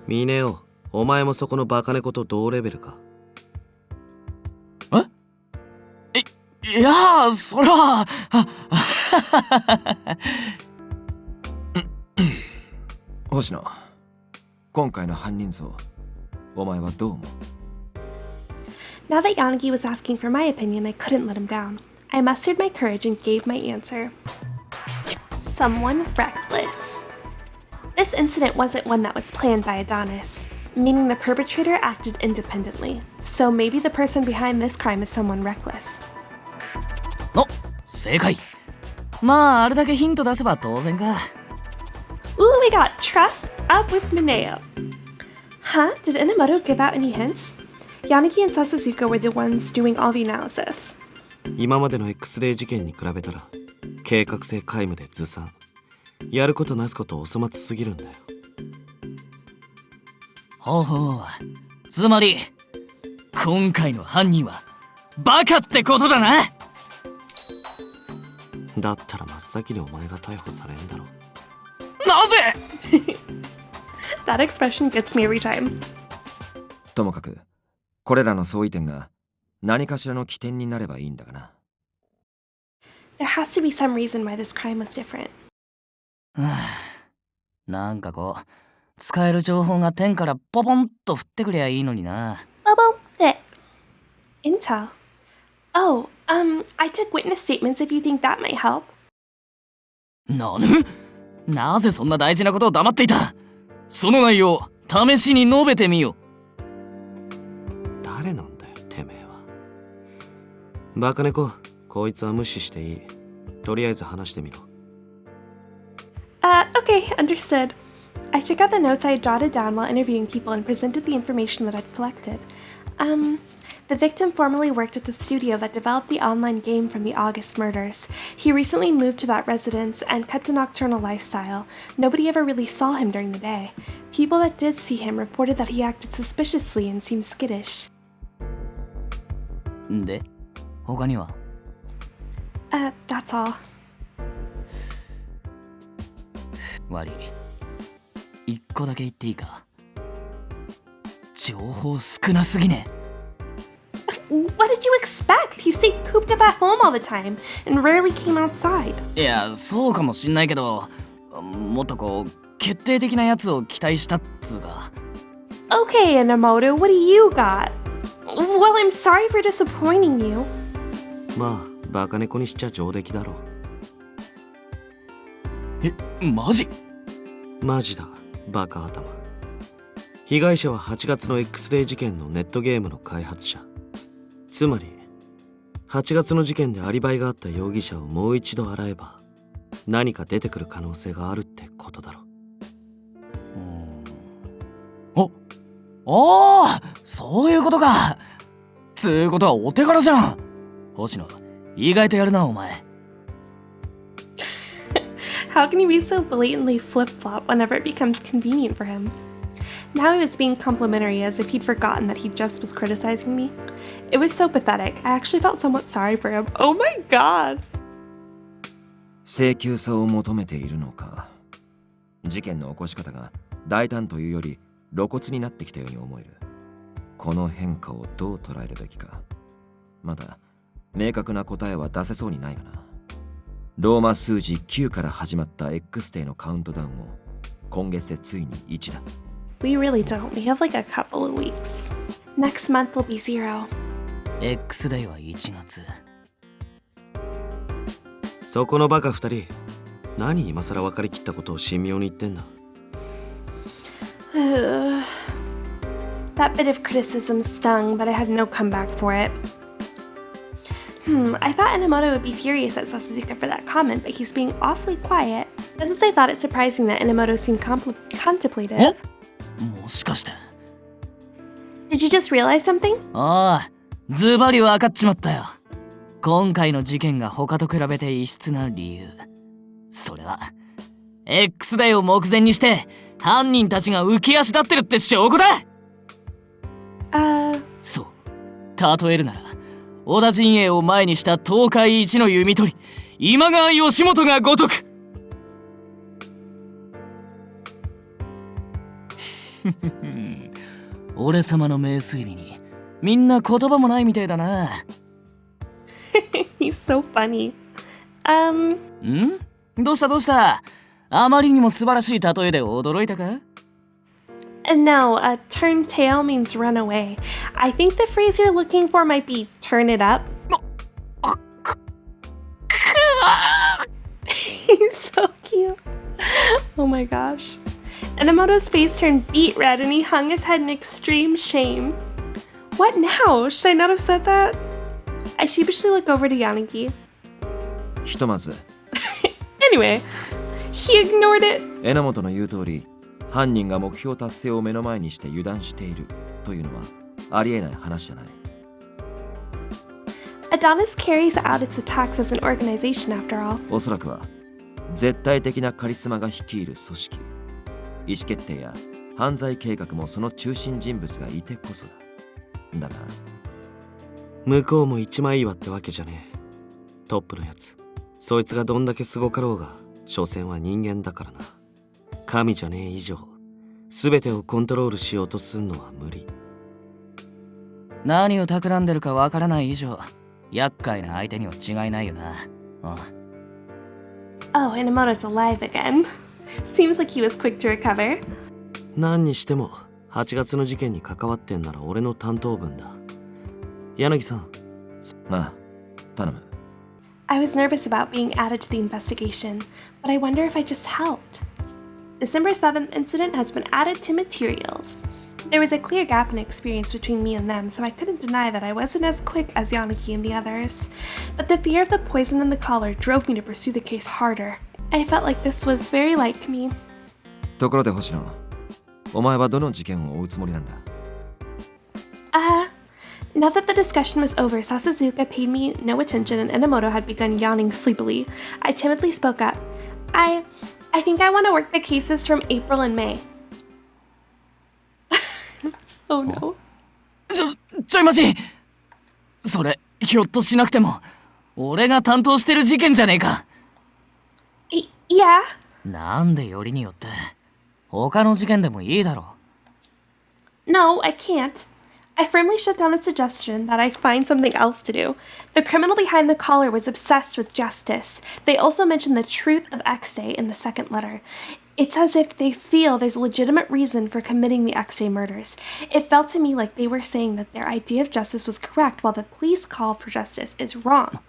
ミネオ、お前もそこのバカ猫と同レベルか。いやー、それは星野、今回の犯人像、お前はどう思う？ Now that Yanagi was asking for my opinion, I couldn't let him down. I mustered my courage and gave my answer. Someone reckless. This incident wasn't one that was planned by Adonis, meaning the perpetrator acted independently. So maybe the person behind this crime is someone reckless. お、正解。まああれだけヒント出せば当然か。Ooh, we got trust up with Mineo. Huh? Did Enomoto give out any hints? Yanagi and Sasasuke were the ones doing all the analysis. 今までの X デイ事件に比べたら計画性皆無でずさん。やることなすことお粗末すぎるんだよ。ほうほう。つまり今回の犯人はバカってことだな。だったら真っ先にお前が逮捕されんだろ。なぜ？That expression gets me every time. ともかくこれらの相違点が何かしらの起点になればいいんだがな。There has to be some reason why this crime was different. なんかこう使える情報が天からポポンと降ってくりゃいいのにな。ポポンって。Intel. Oh, I took witness statements if you think that might help. なぜそんな大事なことを黙っていた？その内容、試しに述べてみよ。誰なんだよ、てめえは。バカ猫、こいつは無視していい。とりあえず話してみろ。Okay, understood. I took out the notes I had jotted down while interviewing people and presented the information that I'd collected. The victim formerly worked at the studio that developed the online game from the August murders. He recently moved to that residence and kept a nocturnal lifestyle. Nobody ever really saw him during the day. People that did see him reported that he acted suspiciously and seemed skittish. で、他には？ That's all. 悪い。一個だけ言っていいか？情報少なすぎね。What did you expect? He stayed cooped up at home all the time and rarely came outside. いや、そうかもしんないけど、もっとこう決定的なやつを期待したっつうか。Okay, Enomoto, what do you got? Well, I'm sorry for disappointing you. まあ、バカ猫にしちゃ上出来だろ。マジ？マジだ、バカ頭。被害者は8月の X デイ事件のネットゲームの開発者。つまり8月の事件でアリバイがあった容疑者をもう一度洗えば何か出てくる可能性があるってことだろ。おー、そういうことか。つうことはお手柄じゃん。星野、意外とやるなお前。How can he be so blatantly flip-flop whenever it becomes convenient for him? Now he was being complimentary as if he'd forgotten that he just was criticizing me. It was so pathetic. I actually felt somewhat sorry for him. Oh my god! 請求さを求めているのか。事件の起こし方が大胆というより露骨になってきたように思える。この変化をどう捉えるべきか。まだ明確な答えは出せそうにないがな。ローマ数字9から始まった X デーのカウントダウンも今月でついに1だ。We really don't. We have like a couple of weeks. Next month will be 0. X デーは1月。そこのバカ2人、何今更分かりきったことを神妙に言ってんだ。That bit of criticism stung, but I had no comeback for it. I thought Enomoto would be furious at Sasuzuka for that comment, but he's being awfully quiet. Just as I thought it surprising that Enomoto seemed contemplative. もしかして。Did you just realize something? ああ、ズバリ分かっちまったよ。今回の事件が他と比べて異質な理由。それは X デーを目前にして犯人たちが浮き足立ってるって証拠だ。そう、例えるなら織田陣営を前にした東海一の弓取り今川義元が如く。俺様の名推理にみんな言葉もないみたいだな。He's so funny. どうしたあまりにも素晴らしい例えで驚いたか？ No, turn tail means run away. I think the phrase you're looking for might be turn it up. He's so cute. Oh my gosh. Enomoto's face turned beet red and he hung his head in extreme shame. What now? Should I not have said that? I sheepishly look over to Yanagi. ひとまず Anyway, he ignored it. 榎本の言う通り、犯人が目標達成を目の前にして油断しているというのはありえない話じゃない。Adonis carries out its attacks as an organization after all. おそらくは絶対的なカリスマが率いる組織。意思決定や犯罪計画もその中心人物がいてこそだ。だが向こうも一枚岩ってわけじゃねえ。トップのやつ、そいつがどんだけすごかろうが所詮は人間だからな。神じゃねえ以上全てをコントロールしようとすんのは無理。何を企んでるかわからない以上厄介な相手には違いないよな。Oh, Enomoto's alive again. Seems like he was quick to recover. 何にしても8月の事件に関わってんなら俺の担当分だ。柳さん。ああ、頼む。I was nervous about being added to the investigation, but I wonder if I just helped. December 7th incident has been added to materials. There was a clear gap in experience between me and them, so I couldn't deny that I wasn't as quick as Yanagi and the others. But the fear of the poison in the collar drove me to pursue the case harder. I felt like this was very like me. ところで星野、お前はどの事件を追うつもりなんだ？ Now that the discussion was over, Sasuzuka paid me no attention and Enomoto had begun yawning sleepily. I timidly spoke up. I think I want to work the cases from April and May. Oh no. ちょい待ち。それひょっとしなくても俺が担当してる事件じゃねえか。Yeah. なんでよりによって他の事件でもいいだろう。 No, I can't. I firmly shut down the suggestion that I find something else to do. The criminal behind the collar was obsessed with justice. They also mentioned the truth of X-Day in the second letter. It's as if they feel there's a legitimate reason for committing the X-Day murders. It felt to me like they were saying that their idea of justice was correct while the police call for justice is wrong.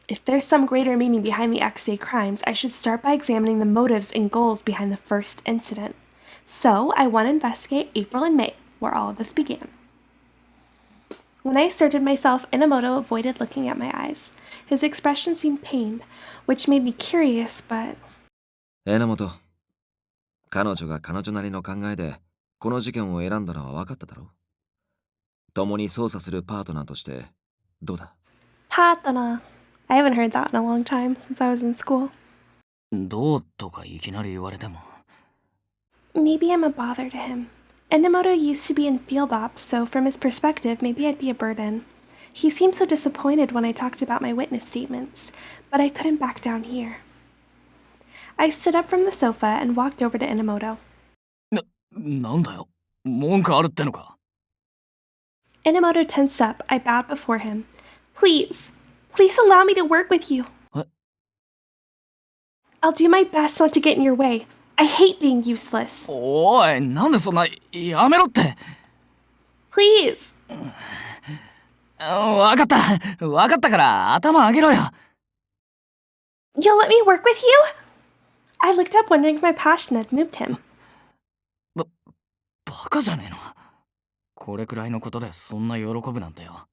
If there's some greater meaning behind the X-Day crimes, I should start by examining the motives and goals behind the first incident. So I want to investigate April and May, where all of this began. When I asserted myself, Enomoto avoided looking at my eyes. His expression seemed pained, which made me curious, but... 榎本、彼女が彼女なりの考えでこの事件を選んだのは分かっただろう。共に捜査するパートナーとしてどうだ？ Partner. I haven't heard that in a long time, since I was in school. どうとかいきなり言われても。Maybe I'm a bother to him. Enomoto used to be in field ops, so from his perspective, maybe I'd be a burden. He seemed so disappointed when I talked about my witness statements, but I couldn't back down here. I stood up from the sofa and walked over to Enomoto. なんだよ、文句あるってのか。Enomoto tensed up. I bowed before him. Please allow me to work with you. What? I'll do my best not to get in your way. I hate being useless. おい、なんでそんな、やめろって。Please. わかったから頭上げろよ。You'll let me work with you? I looked up wondering if my passion had moved him. バカじゃねえの。これくらいのことでそんな喜ぶなんてよ。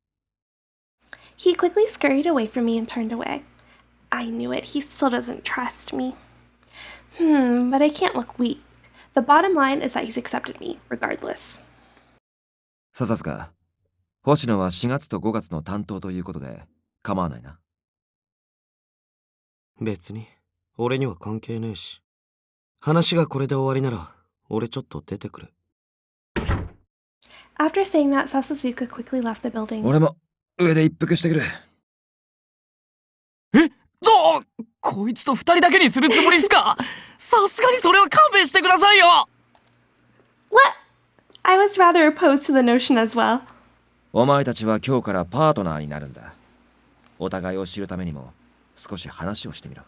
He quickly scurried away from me and turned away. I knew it. He still doesn't trust me. But I can't look weak. The bottom line is that he's accepted me, regardless. 笹塚、星野は4月と5月の担当ということで構わないな。別に俺には関係ねえし。話がこれで終わりなら俺ちょっと出てくる。After saying that, Sasazuka quickly left the building. 俺も上で一服してくる。こいつと2人だけにするつもりっすか？さすがにそれは勘弁してくださいよ。 What? I was rather opposed to the notion as well. お前たちは今日からパートナーになるんだ。お互いを知るためにも少し話をしてみろ。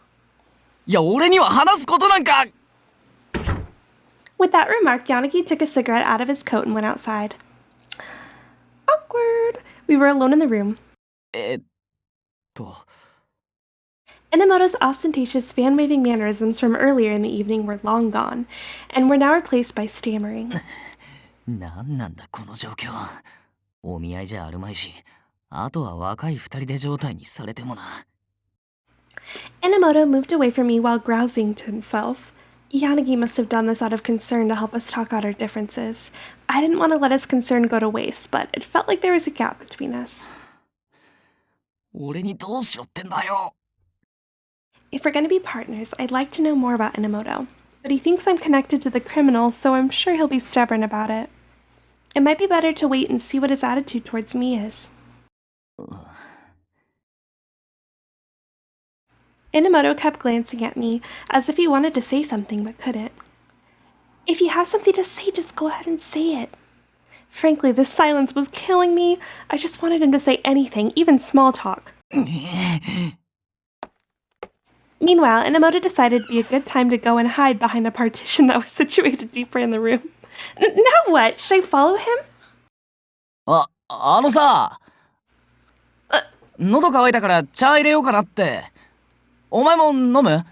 いや、俺には話すことなんか。 With that remark, Yanagi took a cigarette out of his coat and went outside. Awkward. We were alone in the room. Enomoto's ostentatious fan-waving mannerisms from earlier in the evening were long gone, and were now replaced by stammering. なんなんだこの状況。お見合いじゃあるまいし、あとは若い2人で状態にされてもな。Enomoto moved away from me while grousing to himself. Yanagi must have done this out of concern to help us talk out our differences. I didn't want to let his concern go to waste, but it felt like there was a gap between us. 俺にどうしろってんだよ。 If we're going to be partners, I'd like to know more about Enomoto. But he thinks I'm connected to the criminal, so I'm sure he'll be stubborn about it. It might be better to wait and see what his attitude towards me is. Enomoto kept glancing at me, as if he wanted to say something but couldn't. If you have something to say, just go ahead and say it. Frankly, this silence was killing me. I just wanted him to say anything, even small talk. Meanwhile, Enomoto decided it'd be a good time to go and hide behind a partition that was situated deeper in the room. Now what? Should I follow him? あのさ、喉乾いたから茶入れようかなって。お前も飲む？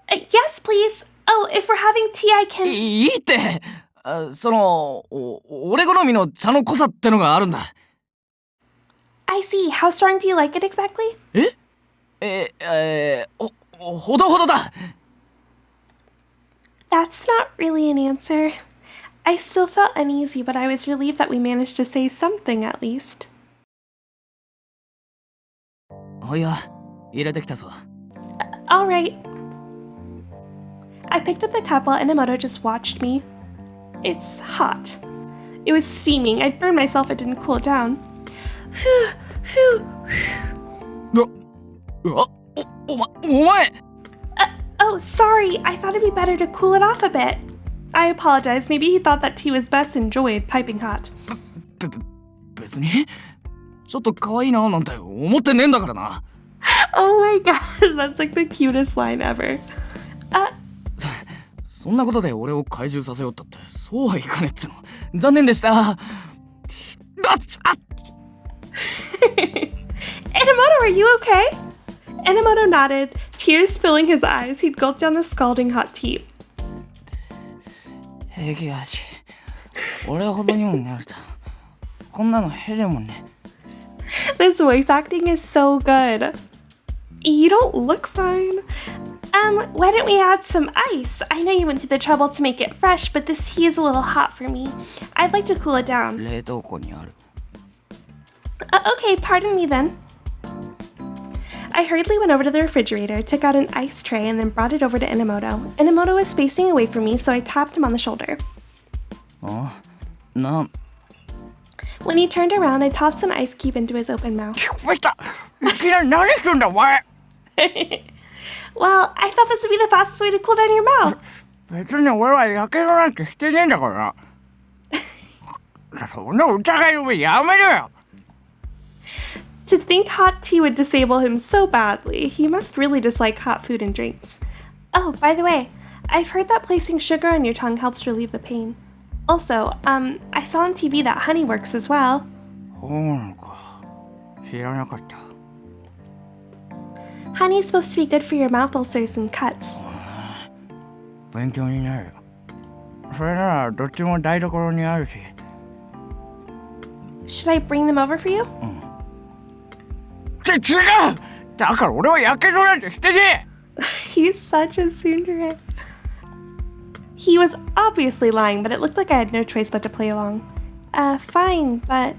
Yes, please. Oh, if we're having tea, I can... いいって。俺好みの茶の濃さってのがあるんだ。I see. How strong do you like it exactly? ほどほどだ。 That's not really an answer. I still felt uneasy, but I was relieved that we managed to say something at least. いや、入れてきたぞ。All right. I picked up the cup while Enomoto just watched me. It's hot. It was steaming. I'd burned myself if it didn't cool it down. Phew, phew. お前 Oh, sorry. I thought it'd be better to cool it off a bit. I apologize. Maybe he thought that tea was best enjoyed piping hot. 別にちょっと可愛いななんて思ってねえんだからな。Oh my gosh, that's like the cutest line ever. そんなことで俺を怪獣させようったってそうはいかねえっつの。残念でした。Enomoto, are you okay? Enomoto nodded, tears filling his eyes. He'd gulped down the scalding hot tea. 平気やし、俺ほどにもなるとこんなの変だもんね。 This voice acting is so good. You don't look fine. Why don't we add some ice? I know you went to the trouble to make it fresh, but this tea is a little hot for me. I'd like to cool it down. 冷凍庫にある。 Okay, pardon me then. I hurriedly went over to the refrigerator, took out an ice tray, and then brought it over to Enomoto. Enomoto was facing away from me, so I tapped him on the shoulder. あ、When he turned around, I tossed an ice cube into his open mouth. いきなり何すんだお前。 Well, I thought this would be the fastest way to cool down your mouth. 別に俺はやけどなんてしてねえんだからな。そんな疑いの目やめろよ。 To think hot tea would disable him so badly, he must really dislike hot food and drinks. Oh, by the way, I've heard that placing sugar on your tongue helps relieve the pain. Also, I saw on TV that honey works as well. そうなのか。知らなかった。 Honey is supposed to be good for your mouth ulcers and cuts. 勉強になるよ。それならどっちも台所にあるし。 Should I bring them over for you? 違う。だから俺はやけどなんてしてねえ。 He's such a tsundere. He was obviously lying, but it looked like I had no choice but to play along. Fine, but...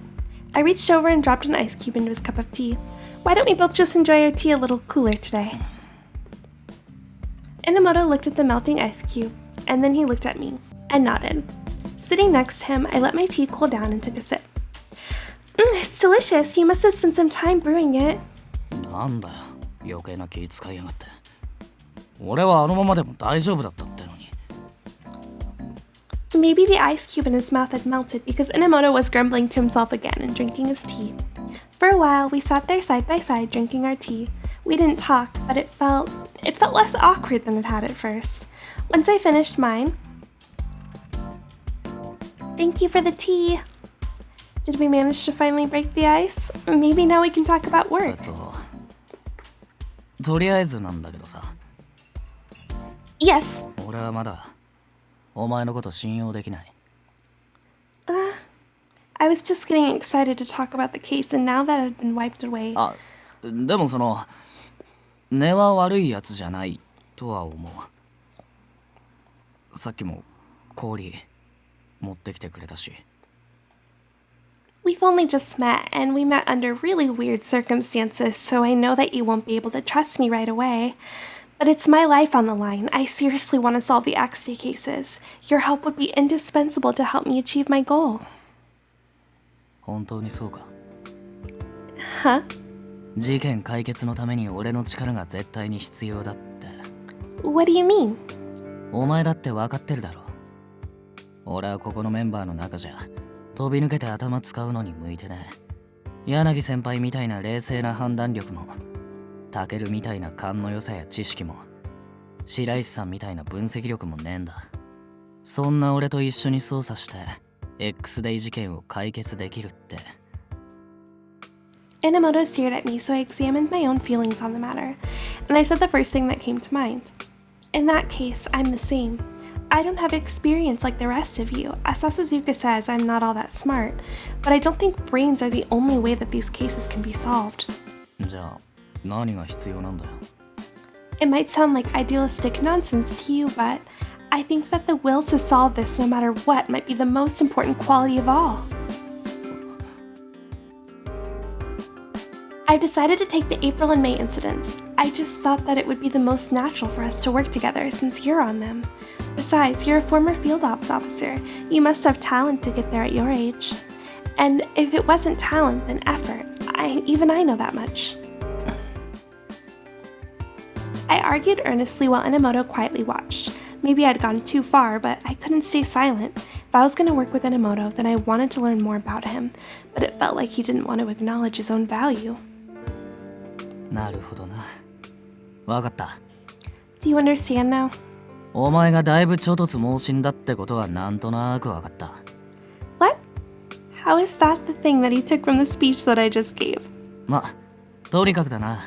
I reached over and dropped an ice cube into his cup of tea. Why don't we both just enjoy our tea a little cooler today? Enomoto looked at the melting ice cube, and then he looked at me, and nodded. Sitting next to him, I let my tea cool down and took a sip. It's delicious. You must have spent some time brewing it. なんだよ、余計な気使いやがって。俺はあのままでも大丈夫だったってのに。 Maybe the ice cube in his mouth had melted because Enomoto was grumbling to himself again and drinking his tea. For a while, we sat there side by side drinking our tea. We didn't talk, but it felt less awkward than it had at first. Once I finished mine... Thank you for the tea. Did we manage to finally break the ice? Maybe now we can talk about work. とりあえずなんだけどさ。 Yes. 俺はまだお前のこと信用できない。 I was just getting excited to talk about the case, and now that it had been wiped away. あ、でもその根は悪いやつじゃないとは思う。さっきも氷持ってきてくれたし。 We've only just met, and we met under really weird circumstances, so I know that you won't be able to trust me right away. But it's my life on the line. I seriously want to solve the Axie cases. Your help would be indispensable to help me achieve my goal. 本当にそうか。 Huh? 事件解決のために俺の力が絶対に必要だって。 What do you mean? お前だって分かってるだろ。俺はここのメンバーの中じゃ飛び抜けて頭使うのに向いてね。柳先輩みたいな冷静な判断力も、タケルみたいな勘の良さや知識も、白石さんみたいな分析力もねえんだ。そんな俺と一緒に捜査して X デイ事件を解決できるって。 Enomoto stared at me, so I examined my own feelings on the matter, and I said the first thing that came to mind. In that case, I'm the same. I don't have experience like the rest of you. As Sasuzuka says, I'm not all that smart, but I don't think brains are the only way that these cases can be solved. じゃあ何が必要なんだよ。 It might sound like idealistic nonsense to you, but I think that the will to solve this no matter what might be the most important quality of all. I've decided to take the April and May incidents. I just thought that it would be the most natural for us to work together since you're on them. Besides, you're a former field ops officer. You must have talent to get there at your age. And if it wasn't talent, then effort. Even I know that much. I argued earnestly while Enomoto quietly watched. Maybe I'd gone too far, but I couldn't stay silent. If I was going to work with Enomoto, then I wanted to learn more about him, but it felt like he didn't want to acknowledge his own value. なるほどな。わかった。 Do you understand now? お前がだいぶちょ突猛進だってことはなんとなくわかった。 What? How is that the thing that he took from the speech that I just gave? ま、とにかくだな。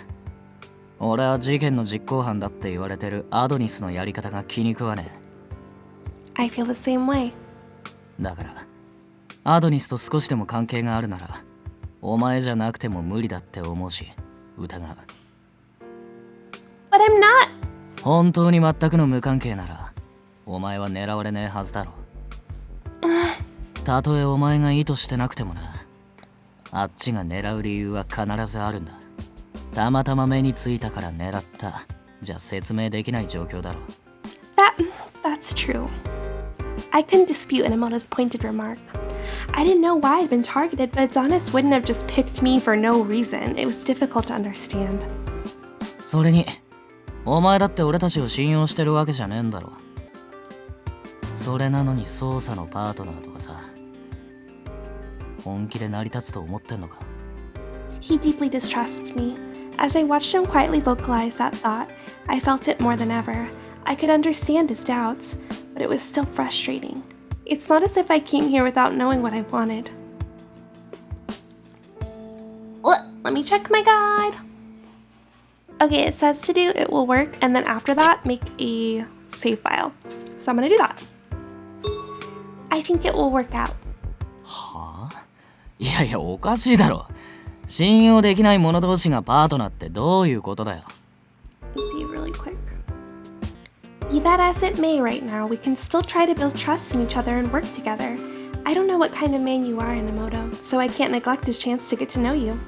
俺は事件の実行犯だって言われてるアドニスのやり方が気に食わねえ。 I feel the same way. だから、アドニスと少しでも関係があるならお前じゃなくても無理だって思うし疑う。 But I'm not! 本当に全くの無関係ならお前は狙われねえはずだろ。たとえお前が意図してなくてもな、あっちが狙う理由は必ずあるんだ。たまたま目についたから狙ったじゃ説明できない状況だろ。 That's true. I couldn't dispute Enomoto's pointed remark. I didn't know why I'd been targeted, but Adonis wouldn't have just picked me for no reason. It was difficult to understand. それにお前だって俺たちを信用してるわけじゃねえんだろ。それなのに捜査のパートナーとかさ、本気で成り立つと思ってんのか。 He deeply distrusts me. As I watched him quietly vocalize that thought, I felt it more than ever. I could understand his doubts, but it was still frustrating. It's not as if I came here without knowing what I wanted. Let me check my guide. Okay, it says to do it will work, and then after that, make a save file. So I'm gonna do that. I think it will work out. はあ？いやいや、おかしいだろ。信用できない者同士がパートナーってどういうことだよ。 Let's see really quick. Be that as it may right now, we can still try to build trust in each other and work together. I don't know what kind of man you are, Enomoto, so I can't neglect this chance to get to know you.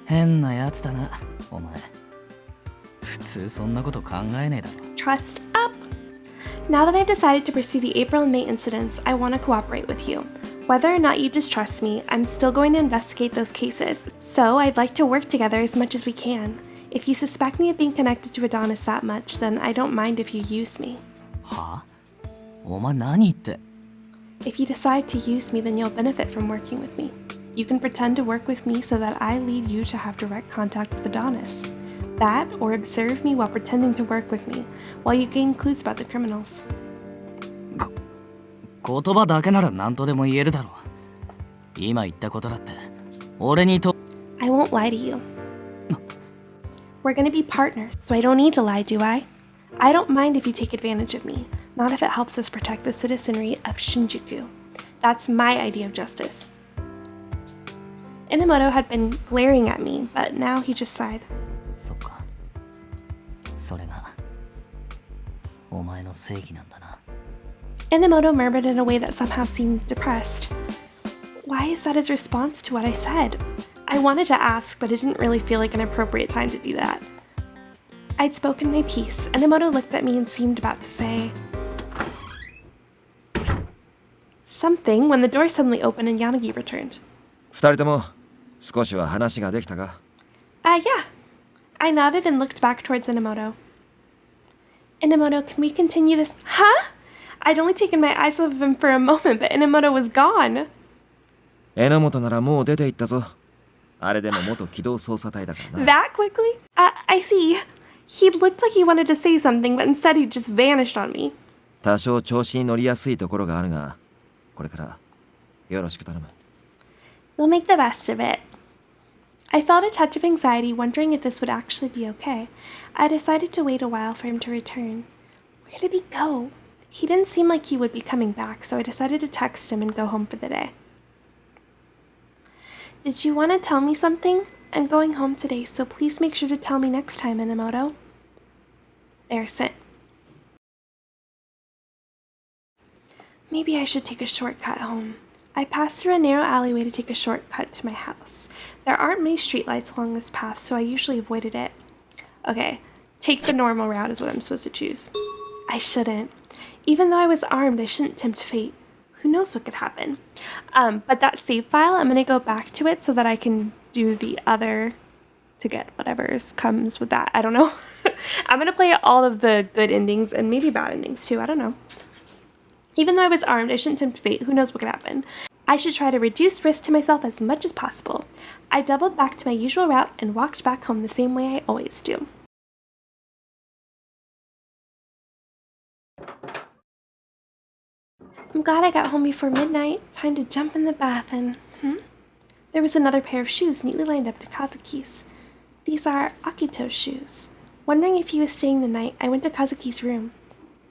変なやつだな、お前。普通そんなこと考えねえだろ。 Trust up! Now that I've decided to pursue the April and May incidents, I want to cooperate with you. Whether or not you distrust me, I'm still going to investigate those cases, so I'd like to work together as much as we can. If you suspect me of being connected to Adonis that much, then I don't mind if you use me. はあ？お前何言って。 If you decide to use me, then you'll benefit from working with me. You can pretend to work with me so that I lead you to have direct contact with Adonis. That, or observe me while pretending to work with me, while you gain clues about the criminals. 言葉だけなら何とでも言えるだろう。今言ったことだって俺にと。 I won't lie to you. We're gonna be partners, so I don't need to lie, do I? I don't mind if you take advantage of me, not if it helps us protect the citizenry of Shinjuku. That's my idea of justice. Enomoto had been glaring at me, but now he just sighed. そっか。それがお前の正義なんだな。 Enomoto murmured in a way that somehow seemed depressed. Why is that his response to what I said? I wanted to ask, but it didn't really feel like an appropriate time to do that. I'd spoken my piece. Enomoto looked at me and seemed about to say something when the door suddenly opened and Yanagi returned. 二人とも少しは話ができたか? Yeah. I nodded and looked back towards Enomoto. Enomoto, can we continue this? Huh? I'd only taken my eyes off of him for a moment, but Enomoto was gone. 榎本ならもう出て行ったぞ。あれでも元機動捜査隊だからな。 That quickly? I see. He looked like he wanted to say something, but instead he just vanished on me. 多少調子に乗りやすいところがあるが、これからよろしく頼む。 We'll make the best of it. I felt a touch of anxiety, wondering if this would actually be okay. I decided to wait a while for him to return. Where did he go? He didn't seem like he would be coming back, so I decided to text him and go home for the day. Did you want to tell me something? I'm going home today, so please make sure to tell me next time, Enomoto. There, sit. Maybe I should take a shortcut home. I passed through a narrow alleyway to take a shortcut to my house. There aren't many streetlights along this path, so I usually avoided it. Okay, take the normal route is what I'm supposed to choose. I shouldn't. Even though I was armed, I shouldn't tempt fate. Who knows what could happen? But that save file, I'm going to go back to it so that I can do the other to get whatever comes with that. I don't know. I'm going to play all of the good endings and maybe bad endings too. I don't know. Even though I was armed, I shouldn't tempt fate. Who knows what could happen? I should try to reduce risk to myself as much as possible. I doubled back to my usual route and walked back home the same way I always do. I'm glad I got home before midnight. Time to jump in the bath and... There was another pair of shoes neatly lined up to Kazuki's. These are Akito's shoes. Wondering if he was staying the night, I went to Kazuki's room.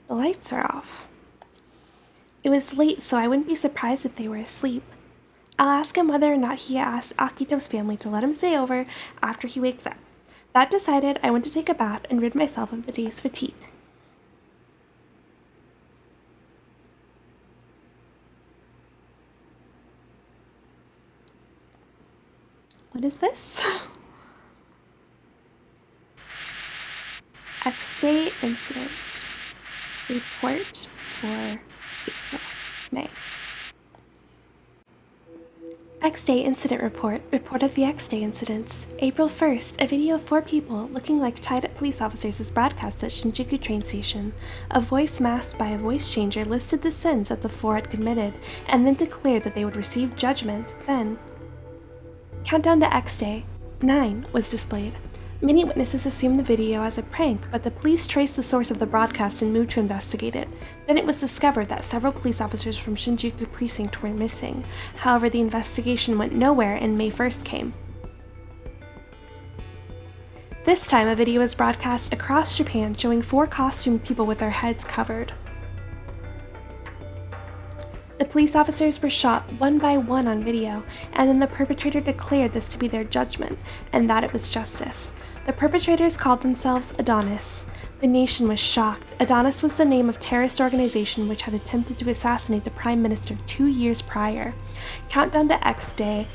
The lights are off. It was late, so I wouldn't be surprised if they were asleep. I'll ask him whether or not he asked Akito's family to let him stay over after he wakes up. That decided, I went to take a bath and rid myself of the day's fatigue. What is this? X-Day Incident Report for April, May. X-Day Incident Report of the X-Day incidents. April 1st, a video of 4 people looking like tied-up police officers is broadcast at Shinjuku train station. A voice masked by a voice changer listed the sins that the 4 had committed and then declared that they would receive judgment then. Countdown to X-Day 9 was displayed. Many witnesses assumed the video as a prank, but the police traced the source of the broadcast and moved to investigate it. Then it was discovered that several police officers from Shinjuku precinct were missing. However, the investigation went nowhere and May 1st came. This time, a video was broadcast across Japan showing 4 costumed people with their heads covered. The police officers were shot one by one on video, and then the perpetrator declared this to be their judgment, and that it was justice. The perpetrators called themselves Adonis. The nation was shocked. Adonis was the name of a terrorist organization which had attempted to assassinate the Prime Minister 2 years prior. Countdown to X-Day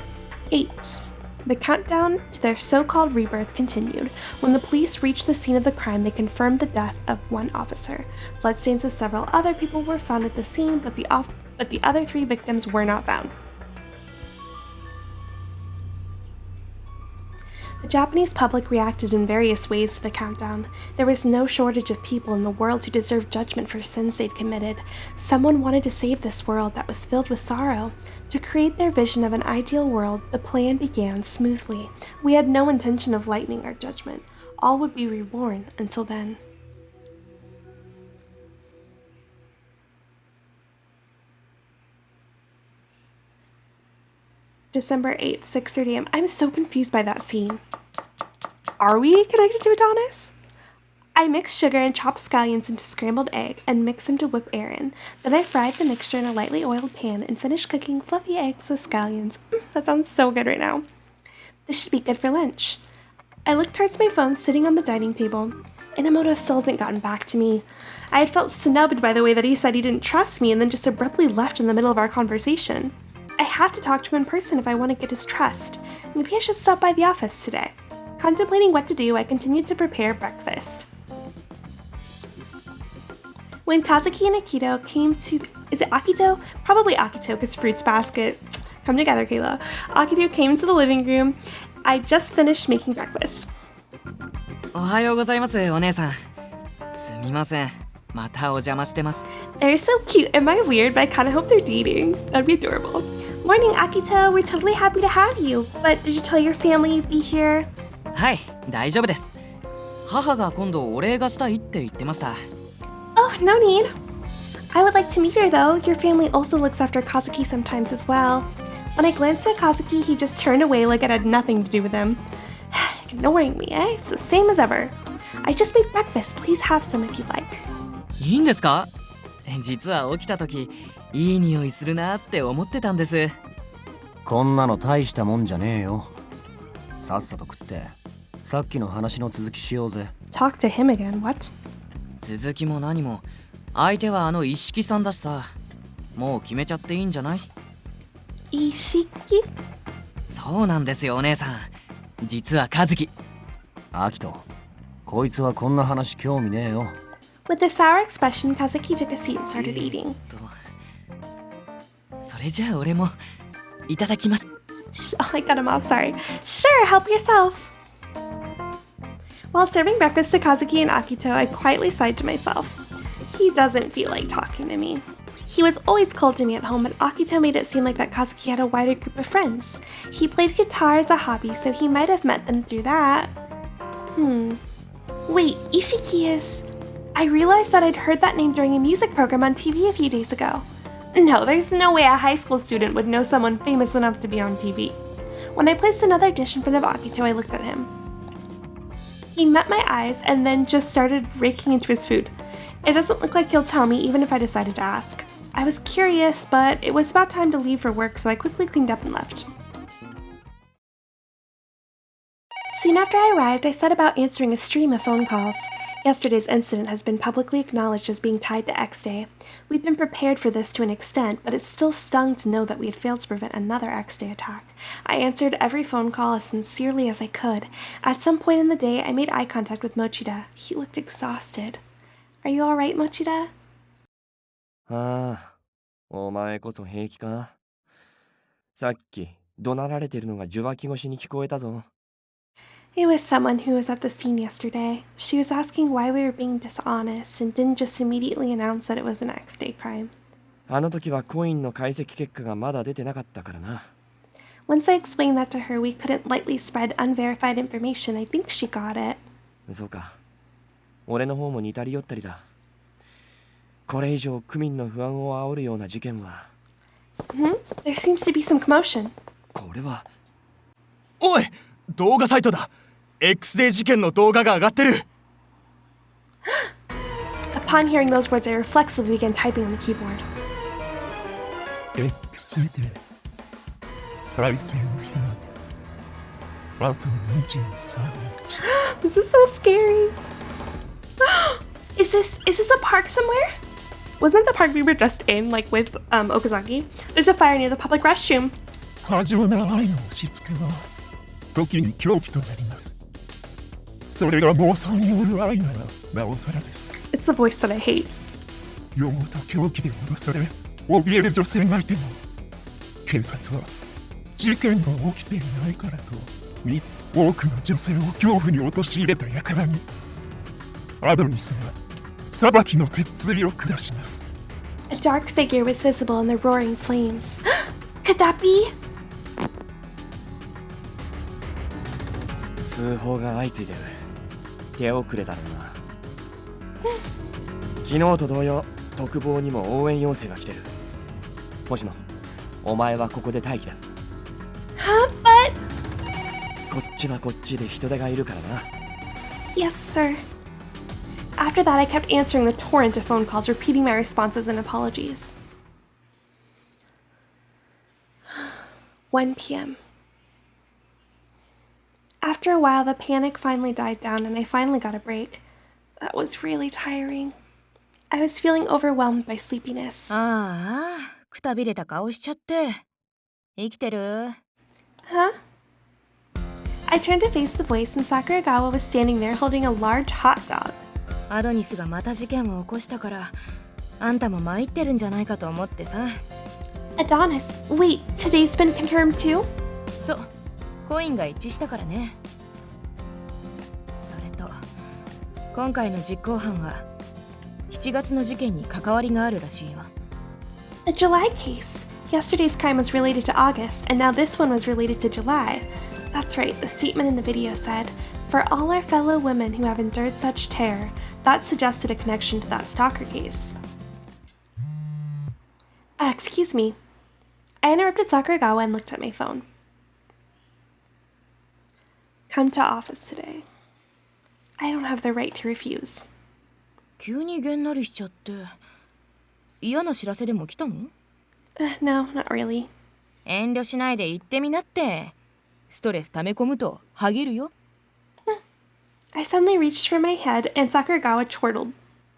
8. The countdown to their so-called rebirth continued. When the police reached the scene of the crime, they confirmed the death of 1 officer. Bloodstains of several other people were found at the scene, but the other 3 victims were not found. The Japanese public reacted in various ways to the countdown. There was no shortage of people in the world who deserved judgment for sins they'd committed. Someone wanted to save this world that was filled with sorrow. To create their vision of an ideal world, the plan began smoothly. We had no intention of lightening our judgment. All would be reborn until then. December 8th, 6:30 a.m. I'm so confused by that scene. Are we connected to Adonis? I mixed sugar and chopped scallions into scrambled egg and mixed them to whip air in. Then I fried the mixture in a lightly oiled pan and finished cooking fluffy eggs with scallions. That sounds so good right now. This should be good for lunch. I looked towards my phone sitting on the dining table. Enomoto still hasn't gotten back to me. I had felt snubbed by the way that he said he didn't trust me and then just abruptly left in the middle of our conversation. I have to talk to him in person if I want to get his trust. Maybe I should stop by the office today. Contemplating what to do, I continued to prepare breakfast. When Kazuki and Akito came to... Is it Akito? Probably Akito, because Fruits Basket. Come together, Kayla. Akito came into the living room. I just finished making breakfast. おはようございます、お姉さん。すみません。またお邪魔してます。 They're so cute. Am I weird? But I kind of hope they're dating. That'd be adorable. Morning, Akito. We're totally happy to have you. But did you tell your family you'd be here? はい、大丈夫です。母が今度お礼がしたいって言ってました。 Oh, no need. I would like to meet her though. Your family also looks after Kazuki sometimes as well. When I glanced at Kazuki, he just turned away like it had nothing to do with him. Ignoring me, eh? It's the same as ever. I just made breakfast. Please have some if you'd like. いいんですか？実は起きた時、いい匂いするなって思ってたんです。こんなの大したもんじゃねえよ。さっさと食って、さっきの話の続きしようぜ。Talk to him again, what? 続きも何も、相手はあの一色さんだしさ。もう決めちゃっていいんじゃない？一色？そうなんですよ、お姉さん。実は和樹。アキト、こいつはこんな話興味ねえよ。With a sour expression, Kazuki took a seat and started eating. それじゃあ俺もいただきます。Oh, I cut him off, sorry. Sure, help yourself. While serving breakfast to Kazuki and Akito, I quietly sighed to myself. He doesn't feel like talking to me. He was always cold to me at home, but Akito made it seem like that Kazuki had a wider group of friends. He played guitar as a hobby, so he might have met them through that. Wait, Ishiki is... I realized that I'd heard that name during a music program on TV a few days ago. No, there's no way a high school student would know someone famous enough to be on TV. When I placed another dish in front of Akito, I looked at him. He met my eyes and then just started raking into his food. It doesn't look like he'll tell me even if I decided to ask. I was curious, but it was about time to leave for work, so I quickly cleaned up and left. Soon after I arrived, I set about answering a stream of phone calls. Yesterday's incident has been publicly acknowledged as being tied to X Day. We'd been prepared for this to an extent, but it still stung to know that we had failed to prevent another X Day attack. I answered every phone call as sincerely as I could. At some point in the day, I made eye contact with Mochida. He looked exhausted. Are you alright, Mochida? ああ、お前こそ平気か？さっき怒鳴られてるのが受話器越しに聞こえたぞ。It was someone who was at the scene yesterday. She was asking why we were being dishonest and didn't just immediately announce that it was an X-Day crime. あの時はコインの解析結果がまだ出てなかったからな。Once I explained that to her, we couldn't lightly spread unverified information. I think she got it. そうか。俺の方も似たり寄ったりだ。これ以上区民の不安を煽るような事件は。There seems to be some commotion. これは。おい、動画サイトだ。X デー事件の動画が上がってる。Upon hearing those words, I reflexively began typing on the keyboard. X で再生の日まであと23日。This is so scary. Is this a park somewhere? Wasn't that the park we were just in, like with Okazaki? There's a fire near the public restroom. 過剰な愛の押し付けは時に狂気となります。それが妄想による愛ならなおさらです。It's the voice that I hate. 用語と狂気で脅され怯える女性がいても警察は事件が起きていないからと多くの女性を恐怖に陥れた輩にアドニスが裁きの鉄槌を下します。 A dark figure was visible in the roaring flames. Could that be? 通報が相次いでる。手遅れだろうな。昨日と同様、特防にも応援要請が来てる。星野、お前はここで待機だ。Huh? But... こっちはこっちで人手がいるからな。Yes, sir. After that, I kept answering the torrent of phone calls, repeating my responses and apologies. 1 p.m. After a while, the panic finally died down and I finally got a break. That was really tiring. I was feeling overwhelmed by sleepiness. ああ、くたびれた顔しちゃって。生きてる？ Huh? I turned to face the voice and Sakuragawa was standing there holding a large hot dog. アドニスがまた事件を起こしたから、あんたも参ってるんじゃないかと思ってさ。Adonis, wait, today's been confirmed too? そう、コインが一致したからね。それと、今回の実行犯は7月の事件に関わりがあるらしいよ。The July case. Yesterday's crime was related to August, and now this one was related to July. That's right, the statement in the video said, "For all our fellow women who have endured such terror," that suggested a connection to that stalker case. Excuse me. I interrupted Sakuragawa and looked at my phone. Come to office today. I don't have the right to refuse. 急にげんなりしちゃって。嫌な知らせでも来たの？ No, not really. 遠慮しないで言ってみなって。ストレス溜め込むとハゲるよ。I suddenly reached for my head and Sakuragawa chortled.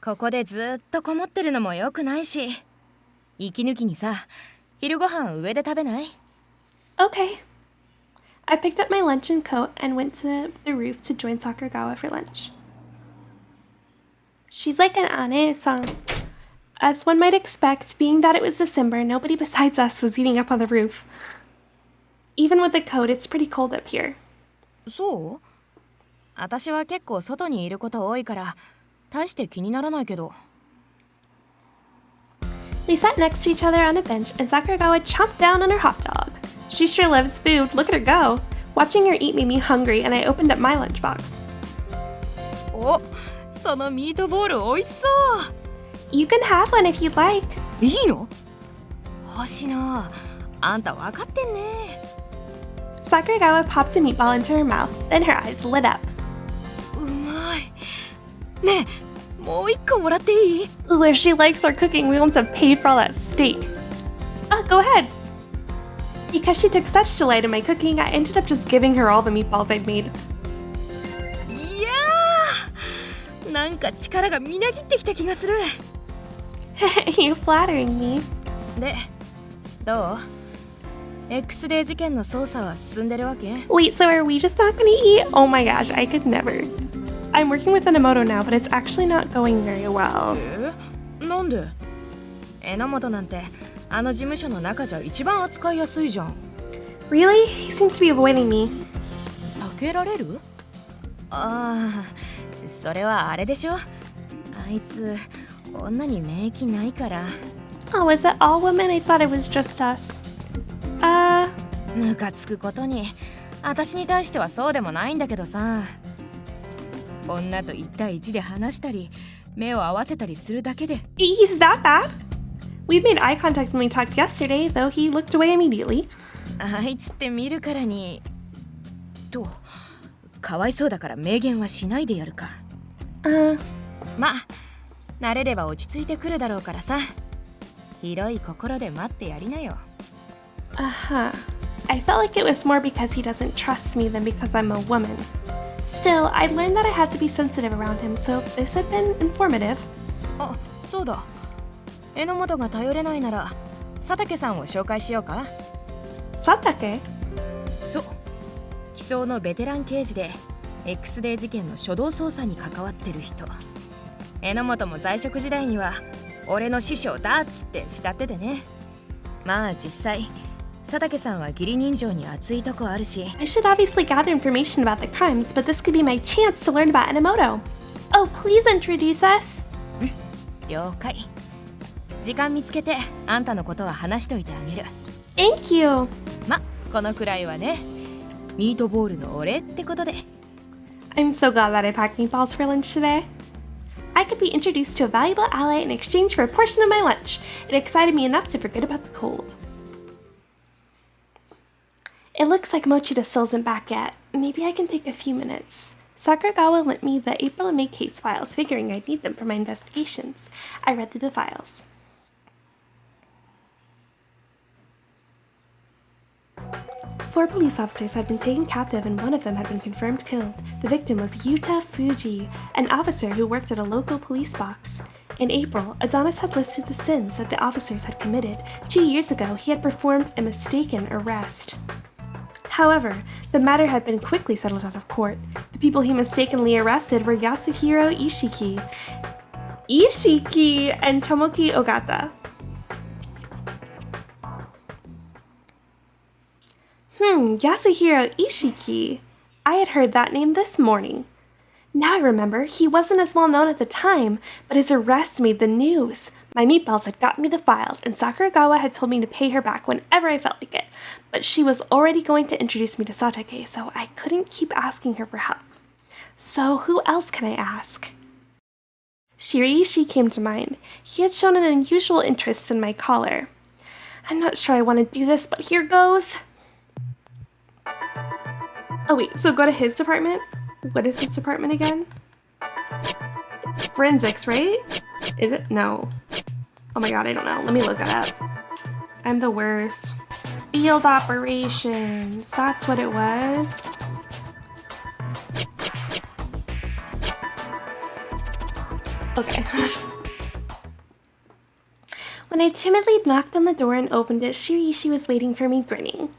ここでずっとこもってるのも良くないし。息抜きにさ、昼ご飯上で食べない？ Okay. I picked up my lunch and coat and went to the roof to join Sakuragawa for lunch. She's like an ane-san. As one might expect, being that it was December, nobody besides us was eating up on the roof. Even with the coat, it's pretty cold up here. そう？私は結構外にいること多いから、大して気にならないけど。We sat next to each other on a bench and Sakuragawa chomped down on her hot dog. She sure loves food, look at her go. Watching her eat made me hungry and I opened up my lunchbox. お、そのミートボール美味しそう。You can have one if you'd like. いいの？星野、あんた分かってんね。Sakuragawa popped a meatball into her mouth, then her eyes lit up. うまい。ねえ、もう一個もらっていい？ Ooh, if she likes our cooking, we want to pay for all that steak. Go ahead. Because she took such delight in my cooking, I ended up just giving her all the meatballs I'd made. いやー、なんか力がみなぎってきた気がする。You're flattering me. で、どう？ X デー事件の捜査は進んでるわけ？ Wait, so are we just not gonna eat? Oh my gosh, I could never. I'm working with Enomoto now, but it's actually not going very well. なんで？Enomotoなんてあの事務所の中じゃ一番扱いやすいじゃん。Really? He seems to be avoiding me. 避けられる？ああ、それはあれでしょ。あいつ女に免疫ないから。Oh, is that all women? I thought it was just us. ムカつくことに、私に対してはそうでもないんだけどさ。女と1対1で話したり、目を合わせたりするだけで。He's that bad? We made eye contact when we talked yesterday, though he looked away immediately. あいつって見るからに。と、かわいそうだから明言はしないでやるか。ま、慣れれば落ち着いてくるだろうからさ。広い心で待ってやりなよ。I felt like it was more because he doesn't trust me than because I'm a woman. Still, I learned that I had to be sensitive around him, so this had been informative. あ、そうだ。Enomotoが頼れないなら、佐竹さんを紹介しようか。佐竹？そう。機捜のベテラン刑事で、X デー事件の初動捜査に関わってる人。Enomotoも在職時代には、俺の師匠だっつって慕っててね。まあ実際、佐竹さんは義理人情に熱いとこあるし。I should obviously gather information about the crimes, but this could be my chance to learn about Enomoto. Oh, please introduce us. 了解。時間見つけて、あんたのことは話しといてあげる。Thank you. ま、このくらいはね。ミートボールのお礼ってことで。I'm so glad that I packed meatballs for lunch today. I could be introduced to a valuable ally in exchange for a portion of my lunch. It excited me enough to forget about the cold. It looks like Mochida still isn't back yet. Maybe I can take a few minutes. Sakuragawa lent me the April and May case files, figuring I'd need them for my investigations. I read through the files. Four police officers had been taken captive and one of them had been confirmed killed. The victim was Yuta Fuji, an officer who worked at a local police box. In April, Adonis had listed the sins that the officers had committed. 2 years ago, he had performed a mistaken arrest. However, the matter had been quickly settled out of court. The people he mistakenly arrested were Yasuhiro Ishiki and Tomoki Ogata. Yasuhiro Ishiki. I had heard that name this morning. Now I remember, he wasn't as well known at the time, but his arrest made the news. My meatballs had gotten me the files, and Sakuragawa had told me to pay her back whenever I felt like it. But she was already going to introduce me to Satake, so I couldn't keep asking her for help. So who else can I ask? Shiri-she came to mind. He had shown an unusual interest in my collar. I'm not sure I want to do this, but here goes. Oh wait, so go to his department? What is his department again? Forensics, right? Is it? No. Oh my god, I don't know. Let me look it up. I'm the worst. Field operations. That's what it was. Okay. When I timidly knocked on the door and opened it, Shiri-she was waiting for me, grinning.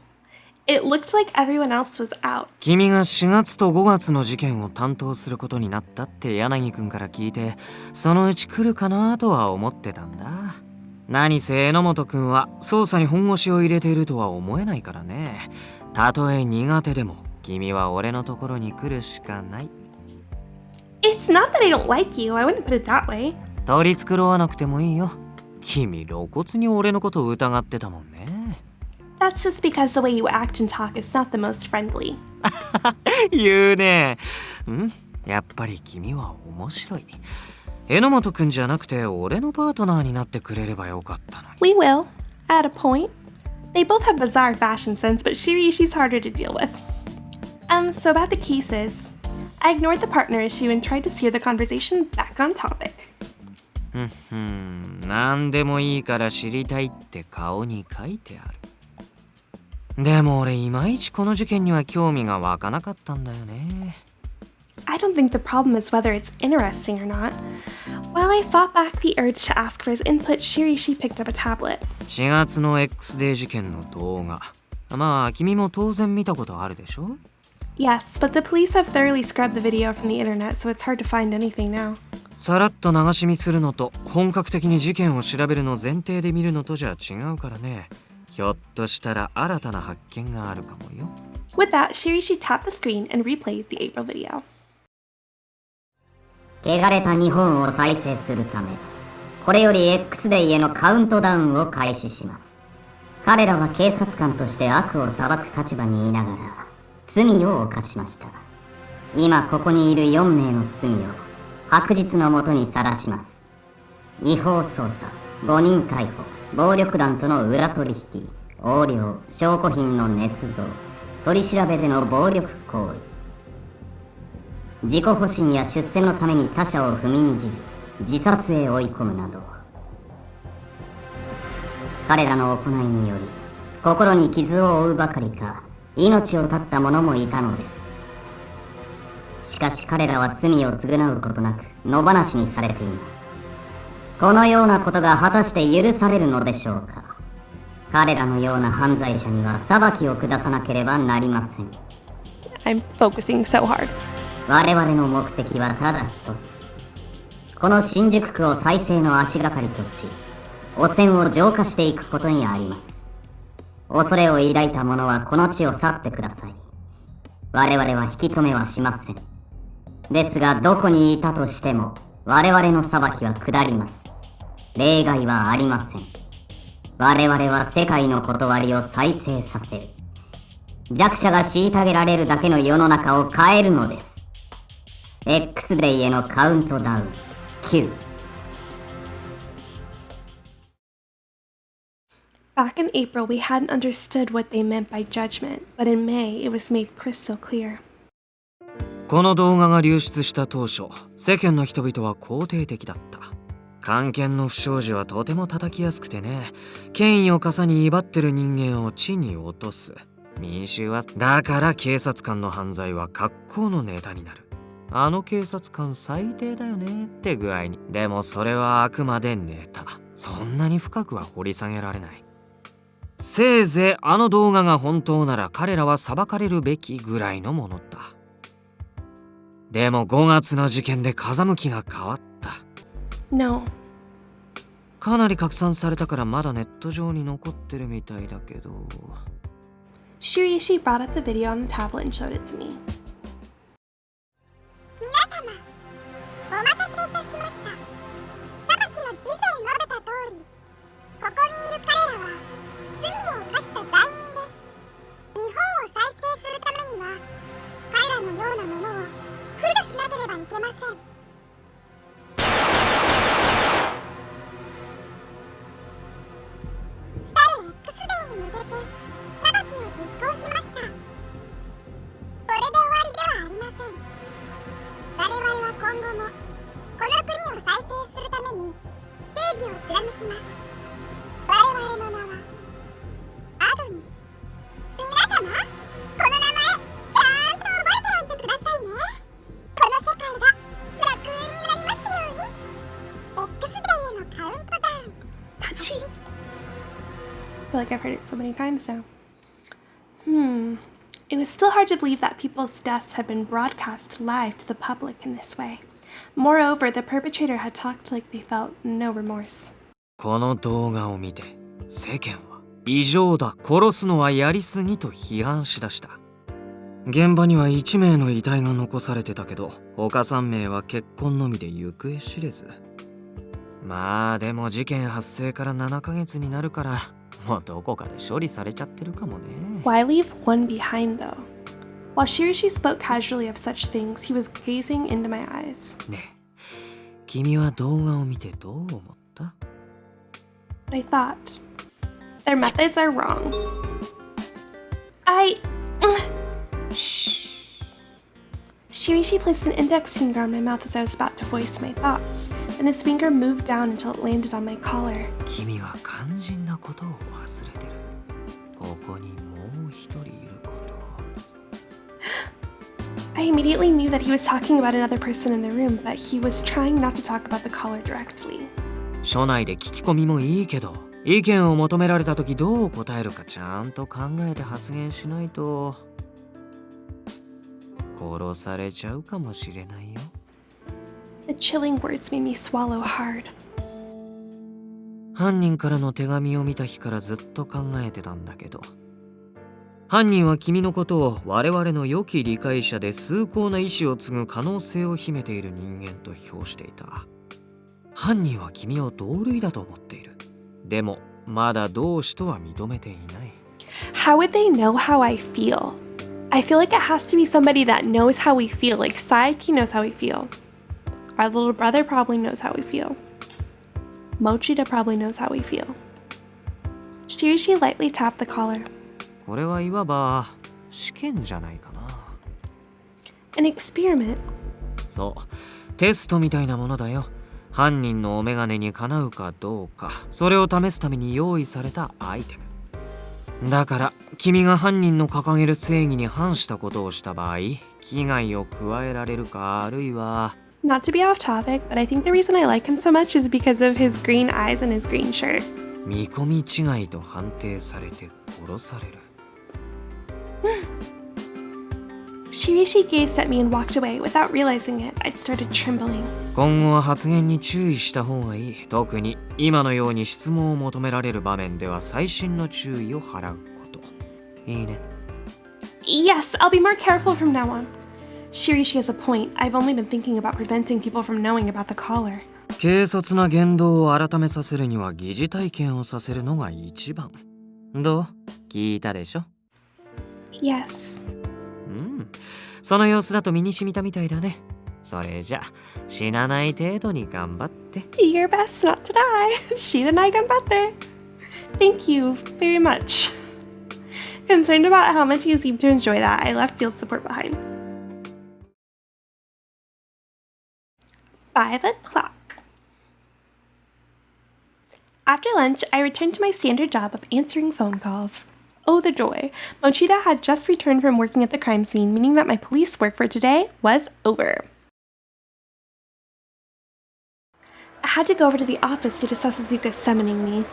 It looked like everyone else was out. 君が4月と5月の事件を担当することになったって柳くんから聞いて、そのうち来るかなとは思ってたんだ。何せ榎本くんは捜査に本腰を入れているとは思えないからね。たとえ苦手でも君は俺のところに来るしかない。It's not that I don't like you. I wouldn't put it that way. 取り繕わなくてもいいよ。君露骨に俺のことを疑ってたもんね。That's just because the way you act and talk is not the most friendly. 言うね。やっぱり君は面白い。榎本くんじゃなくて俺のパートナーになってくれればよかったのに。We will. At a point. They both have bizarre fashion sense, but Shiri-she's harder to deal with. So about the cases. I ignored the partner issue and tried to steer the conversation back on topic. 何でもいいから知りたいって顔に書いてある。でも俺いまいちこの事件には興味が湧かなかったんだよね。I don't think the problem is whether it's interesting or not. While I fought back the urge to ask for his input, Shiri-she picked up a tablet. 4月の X デー事件の動画。まあ君も当然見たことあるでしょ？ Yes, but the police have thoroughly scrubbed the video from the internet, so it's hard to find anything now. さらっと流し見するのと本格的に事件を調べるの前提で見るのとじゃ違うからね。ひょっとしたら新たな発見があるかもよ。With that, Shiri-she tapped the screen and replayed the April video. 汚れた日本を再生するため、これより X デイへのカウントダウンを開始します。彼らは警察官として悪を裁く立場にいながら罪を犯しました。今ここにいる4名の罪を白日のもとにさらします。違法捜査、5人逮捕、暴力団との裏取引、横領、証拠品の捏造、取り調べでの暴力行為、自己保身や出世のために他者を踏みにじり自殺へ追い込むなど、彼らの行いにより心に傷を負うばかりか命を絶った者もいたのです。しかし彼らは罪を償うことなく野放しにされています。このようなことが果たして許されるのでしょうか。彼らのような犯罪者には裁きを下さなければなりません。 I'm focusing so hard. 我々の目的はただ一つ。この新宿区を再生の足がかりとし、汚染を浄化していくことにあります。恐れを抱いた者はこの地を去ってください。我々は引き止めはしません。ですがどこにいたとしても我々の裁きは下ります。例外はありません。我々は世界の断りを再生させる。弱者が虐げられるだけの世の中を変えるのです。X デイへのカウントダウン9。Back in April, we hadn't understood what they meant by judgment, but in May, it was made crystal clear. この動画が流出した当初、世間の人々は肯定的だった。官憲の不祥事はとても叩きやすくてね、権威をかさに威張ってる人間を地に落とす。民衆はだから警察官の犯罪は格好のネタになる。あの警察官最低だよねって具合に。でもそれはあくまでネタ。そんなに深くは掘り下げられない。せいぜいあの動画が本当なら彼らは裁かれるべきぐらいのものだ。でも5月の事件で風向きが変わった。 No. かなり拡散されたからまだネット上に残ってるみたいだけど。Shiri-she brought up the video on the tablet and showed it to me. 皆様、お待たせいたしました。裁きの以前述べた通り、ここにいる彼らは罪を犯した罪人です。日本を再生するためには彼らのようなものを駆除しなければいけません。来たる X デーに向けて裁きを実行しました。これで終わりではありません。我々は今後もこの国を再生するために正義を貫きます。我々の名はアドニス。皆様、この名前ちゃんと覚えておいてくださいね。この世界が楽園になりますように。 X デイへのカウントダウン。 Hachi. I feel like I've heard it so many times now. It was still hard to believe that people's deaths had been broadcast live to the public in this way. Moreover, the perpetrator had talked like they felt no remorse. この動画を見て世間は異常だ、殺すのはやりすぎと批判しだした。現場には1名の遺体が残されてたけど、他3名は結婚のみで行方知れず。まあでも事件発生から7ヶ月になるからもうどこかで処理されちゃってるかもね。 Why leave one behind though? While Shiri-she spoke casually of such things, he was gazing into my eyes. ねえ、君は動画を見てどう思った？ I thought, their methods are wrong. Shiri-she placed an index finger on my mouth as I was about to voice my thoughts, then his finger moved down until it landed on my collar. 君は肝心なことを忘れてる。ここにもう一人いること。I immediately knew that he was talking about another person in the room, but he was trying not to talk about the collar directly. 署内で聞き込みもいいけど、意見を求められた時どう答えるかちゃんと考えて発言しないと殺されちゃうかもしれないよ。The chilling words made me swallow hard. 犯人からの手紙を見た日からずっと考えてたんだけど、犯人は君のことを我々の良き理解者で崇高な意志を継ぐ可能性を秘めている人間と評していた。犯人は君を同類だと思っている。でもまだ同志とは認めていない。How would they know how I feel? I feel like it has to be somebody that knows how we feel, like Saiki knows how we feel. Our little brother probably knows how we feel. Mochida probably knows how we feel. Shiri-she lightly tapped the collar. これはいわば試験じゃないかな。An experiment? そう、テストみたいなものだよ。犯人のお眼鏡にかなうかどうか、それを試すために用意されたアイテム。だから君が犯人の掲げる正義に反したことをした場合、危害を加えられるか、あるいは Not to be off topic, but I think the reason I like him so much is because of his green eyes and his green shirt. 見込み違いと判定されて殺される。Shiri-she gazed at me and walked away. Without realizing it, I'd started trembling. 今後は発言に注意した方がいい。特に今のように質問を求められる場面では細心の注意を払うこと。いいね。Yes, I'll be more careful from now on. Shiri-she has a point. I've only been thinking about preventing people from knowing about the collar. 軽率な言動を改めさせるには疑似体験をさせるのが一番。どう？聞いたでしょ？ Yes. その様子だと身に染みたみたいだね。それじゃ死なない程度に頑張って。Do your best not to die. 死なない頑張って。Thank you very much. Concerned about how much you seem to enjoy that, I left field support behind. 5 o'clock. After lunch, I returned to my standard job of answering phone calls. Oh, the joy. Mochida had just returned from working at the crime scene, meaning that my police work for today was over. I had to go over to the office due to Sasazuka summoning me.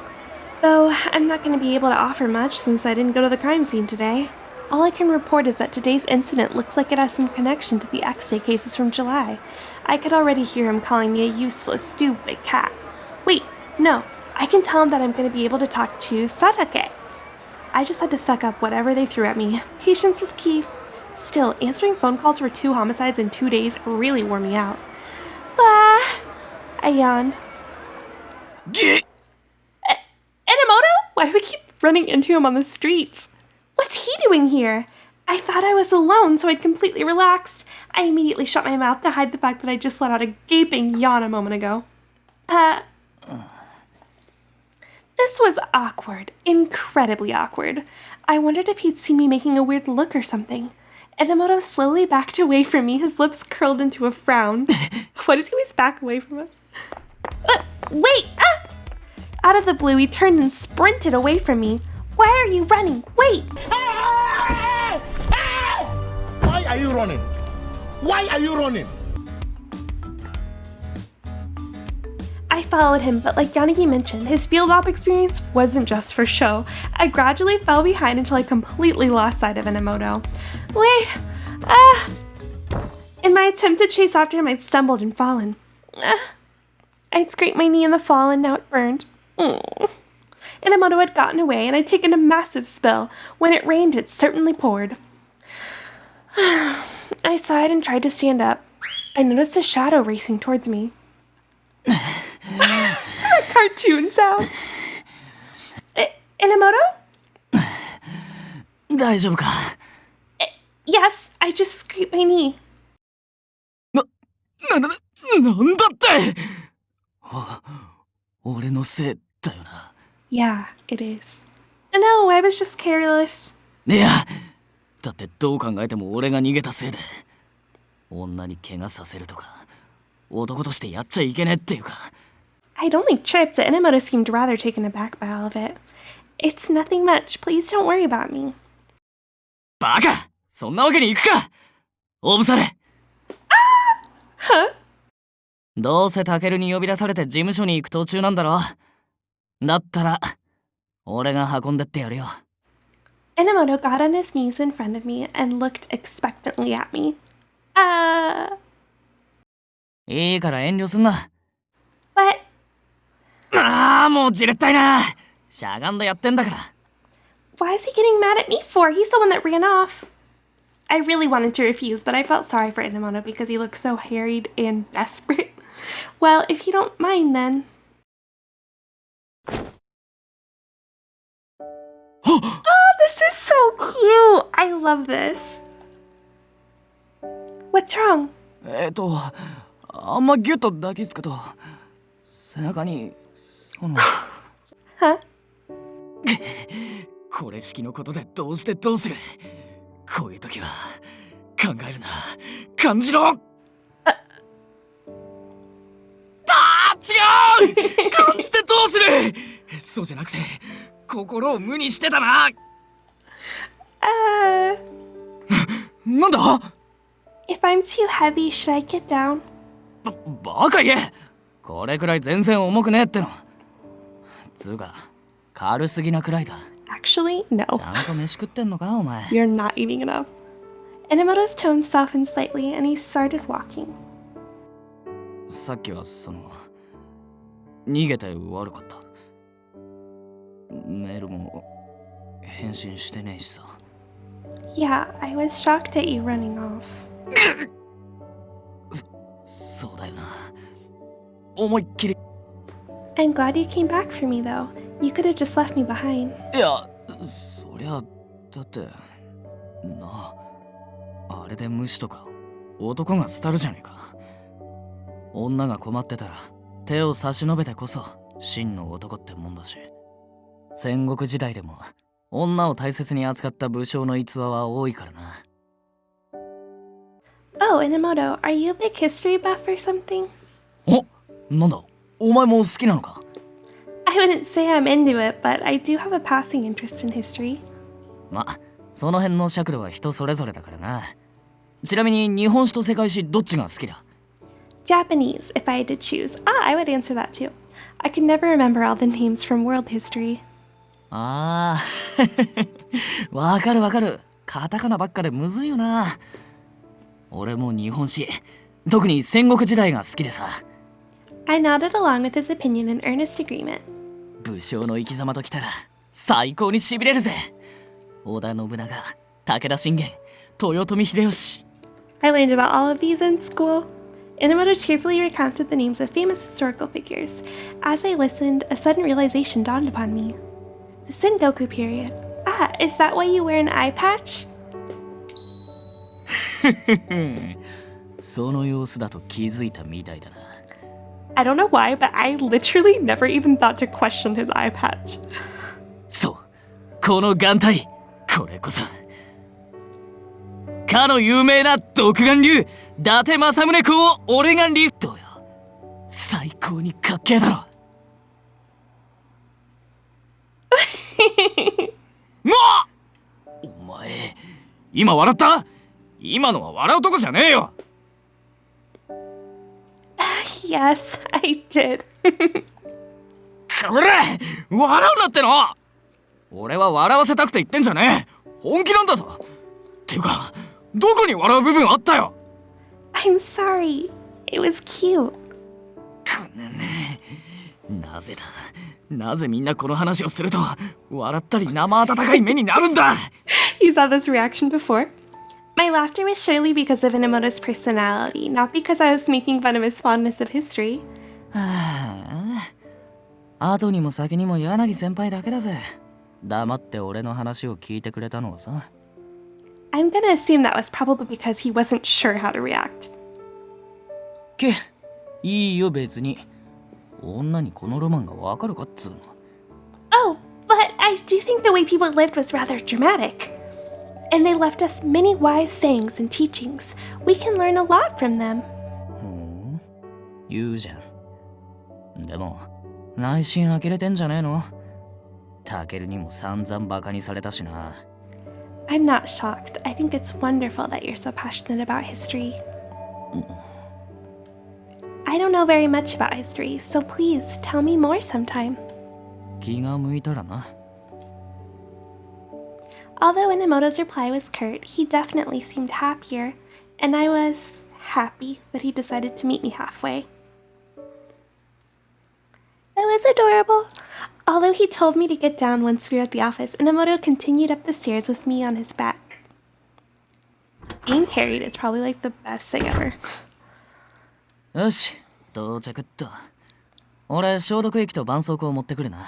Though, I'm not going to be able to offer much since I didn't go to the crime scene today. All I can report is that today's incident looks like it has some connection to the X-Day cases from July. I could already hear him calling me a useless, stupid cat. Wait, no, I can tell him that I'm going to be able to talk to Satake. I just had to suck up whatever they threw at me. Patience was key. Still, answering phone calls for 2 homicides in 2 days really wore me out. I yawned. Enomoto? Why do we keep running into him on the streets? What's he doing here? I thought I was alone, so I'd completely relaxed. I immediately shut my mouth to hide the fact that I just let out a gaping yawn a moment ago. This was awkward. Incredibly awkward. I wondered if he'd seen me making a weird look or something. Enomoto slowly backed away from me, his lips curled into a frown. Why does he always back away from us? Wait! Ah! Out of the blue, he turned and sprinted away from me. Why are you running? Wait! Why are you running? Why are you running? I followed him, but like Yanagi mentioned, his field op experience wasn't just for show. I gradually fell behind until I completely lost sight of Enomoto. Wait! In my attempt to chase after him, I'd stumbled and fallen. I'd scraped my knee in the fall and now it burned. Enomoto had gotten away and I'd taken a massive spill. When it rained, it certainly poured. I sighed and tried to stand up. I noticed a shadow racing towards me. A cartoon sound. Enomoto? 大丈夫か? Yes, I just scraped my knee. なんだって!俺のせいだよな。Yeah, it is. No, I was just careless. いや、だってどう考えても俺が逃げたせいで。女に怪我させるとか、男としてやっちゃいけねえっていうか。I'd only tripped, but Enomoto seemed rather taken aback by all of it. It's nothing much. Please don't worry about me. バカ！そんなわけにいくか！オブサレ！どうせタケルに呼び出されて事務所に行く途中なんだろ。だったら、俺が運んでってやるよ。Enomoto got on his knees in front of me and looked expectantly at me. いいから遠慮すんな。But... もうじれったいな。しゃがんでやってんだから。Why is he getting mad at me for? He's the one that ran off. I really wanted to refuse, but I felt sorry for Enomoto because he looked so harried and desperate. Well, if you don't mind, then... Oh, this is so cute! I love this. What's wrong? あんまギュッと抱きつくと背中にHuh? これ式のことでどうしてどうする。こういう時は考えるな、感じろ。違う感じてどうする。そうじゃなくて心を無にしてたな。なんだ。 If I'm too heavy, should I get down? バカ言え。これくらい全然重くねえっての。つうか軽すぎなくらいだ。 Actually, no. ちゃんと飯食ってんのかお前。 You're not eating enough. Enomoto's tone softened slightly and he started walking. さっきは逃げて悪かった。メールも返信してねえしさ。 Yeah, I was shocked at you running off. そうだよな。思いっきり。 I'm glad you came back for me, though. You could have just left me behind. いや、そりゃだってなあ、あれで無視とか男が廃るじゃねえか。女が困ってたら手を差し伸べてこそ真の男ってもんだし。戦国時代でも女を大切に扱った武将の逸話は多いからな。 Oh, Enomoto, are you a big history buff or something? お、なんだ、お前も好きなのか。 I wouldn't say I'm into it, but I do have a passing interest in history. ま、その辺の尺度は人それぞれだからな。ちなみに日本史と世界史どっちが好きだ。 Japanese, if I had to choose. I would answer that too. I can never remember all the names from world history. ああ、わかるわかる。カタカナばっかでむずいよな。俺も日本史、特に戦国時代が好きでさ。 I nodded along with his opinion in earnest agreement. 武将の生き様ときたら最高にしびれるぜ。織田信長、武田信玄、豊臣秀吉。 I learned about all of these in school. Enomoto cheerfully recounted the names of famous historical figures. As I listened, a sudden realization dawned upon me. The Sengoku period. Is that why you wear an eye patch? その様子だと気づいたみたいだな。 I don't know why, but I literally never even thought to question his eye patch. そう、この眼帯、これこそかの有名な独眼竜、伊達政宗公を俺がリストよ。最高にかっけえだろ。なあ、お前今笑った？今のは笑うとこじゃねえよ。Yes, I did. これ笑うなっての。俺は笑わせたくて言ってんじゃねえ。本気なんだぞ。っていうかどこに笑う部分あったよ。 I'm sorry. It was cute. なぜだ、なぜみんなこの話をすると笑ったり生温かい目になるんだ。 You saw this reaction before? My laughter was surely because of Enomoto's personality, not because I was making fun of his fondness of history. 後にも先にも柳先輩だけだぜ。黙って俺の話を聞いてくれたのはさ。 I'm gonna assume that was probably because he wasn't sure how to react. いいよ別に。女にこのロマンがわかるかっつうの。 Oh, but I do think the way people lived was rather dramatic. And they left us many wise sayings and teachings. We can learn a lot from them. 言うじゃん。でも内心呆れてんじゃねえの？タケルにも散々バカにされたしな。I'm not shocked. I think it's wonderful that you're so passionate about history. I don't know very much about history, so please tell me more sometime. 気が向いたらな。Although Enomoto's reply was curt, he definitely seemed happier, and I was happy that he decided to meet me halfway. That was adorable. Although he told me to get down once we were at the office, Enomoto continued up the stairs with me on his back. Being carried is probably like the best thing ever. よし、到着っと。俺、消毒液と絆創膏を持ってくるな。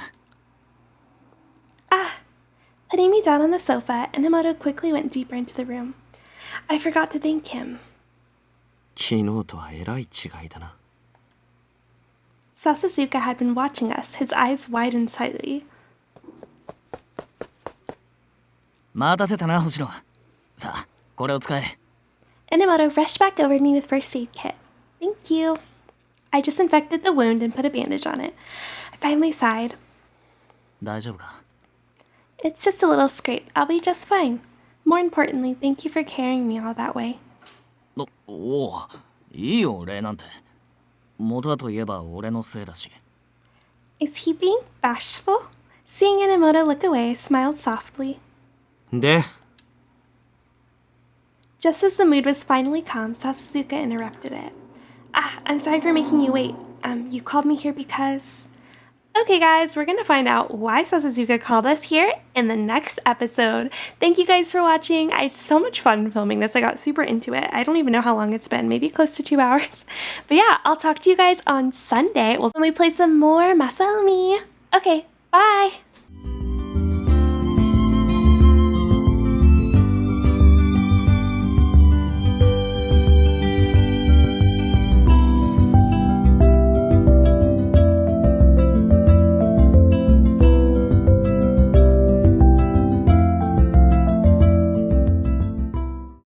Putting me down on the sofa, Enomoto quickly went deeper into the room. I forgot to thank him. 昨日とはえらい違いだな。Sasazuka had been watching us, his eyes widened slightly. 待たせたな、星野。さあ、これを使え。Enomoto rushed back over to me with first aid kit. Thank you. I disinfected the wound and put a bandage on it. I finally sighed. 大丈夫か？ It's just a little scrape. I'll be just fine. More importantly, thank you for carrying me all that way. おお、いいよ、礼なんて。元はといえば俺のせいだし。Is he being bashful? Seeing Enomoto look away, I smiled softly. で Just as the mood was finally calm, Sasazuka interrupted it. I'm sorry for making you wait. You called me here because... Okay guys, we're gonna find out why Sasazuka called us here in the next episode. Thank you guys for watching. I had so much fun filming this. I got super into it. I don't even know how long it's been, maybe close to 2 hours. But yeah, I'll talk to you guys on Sunday when we play some more Masaomi. Okay, bye!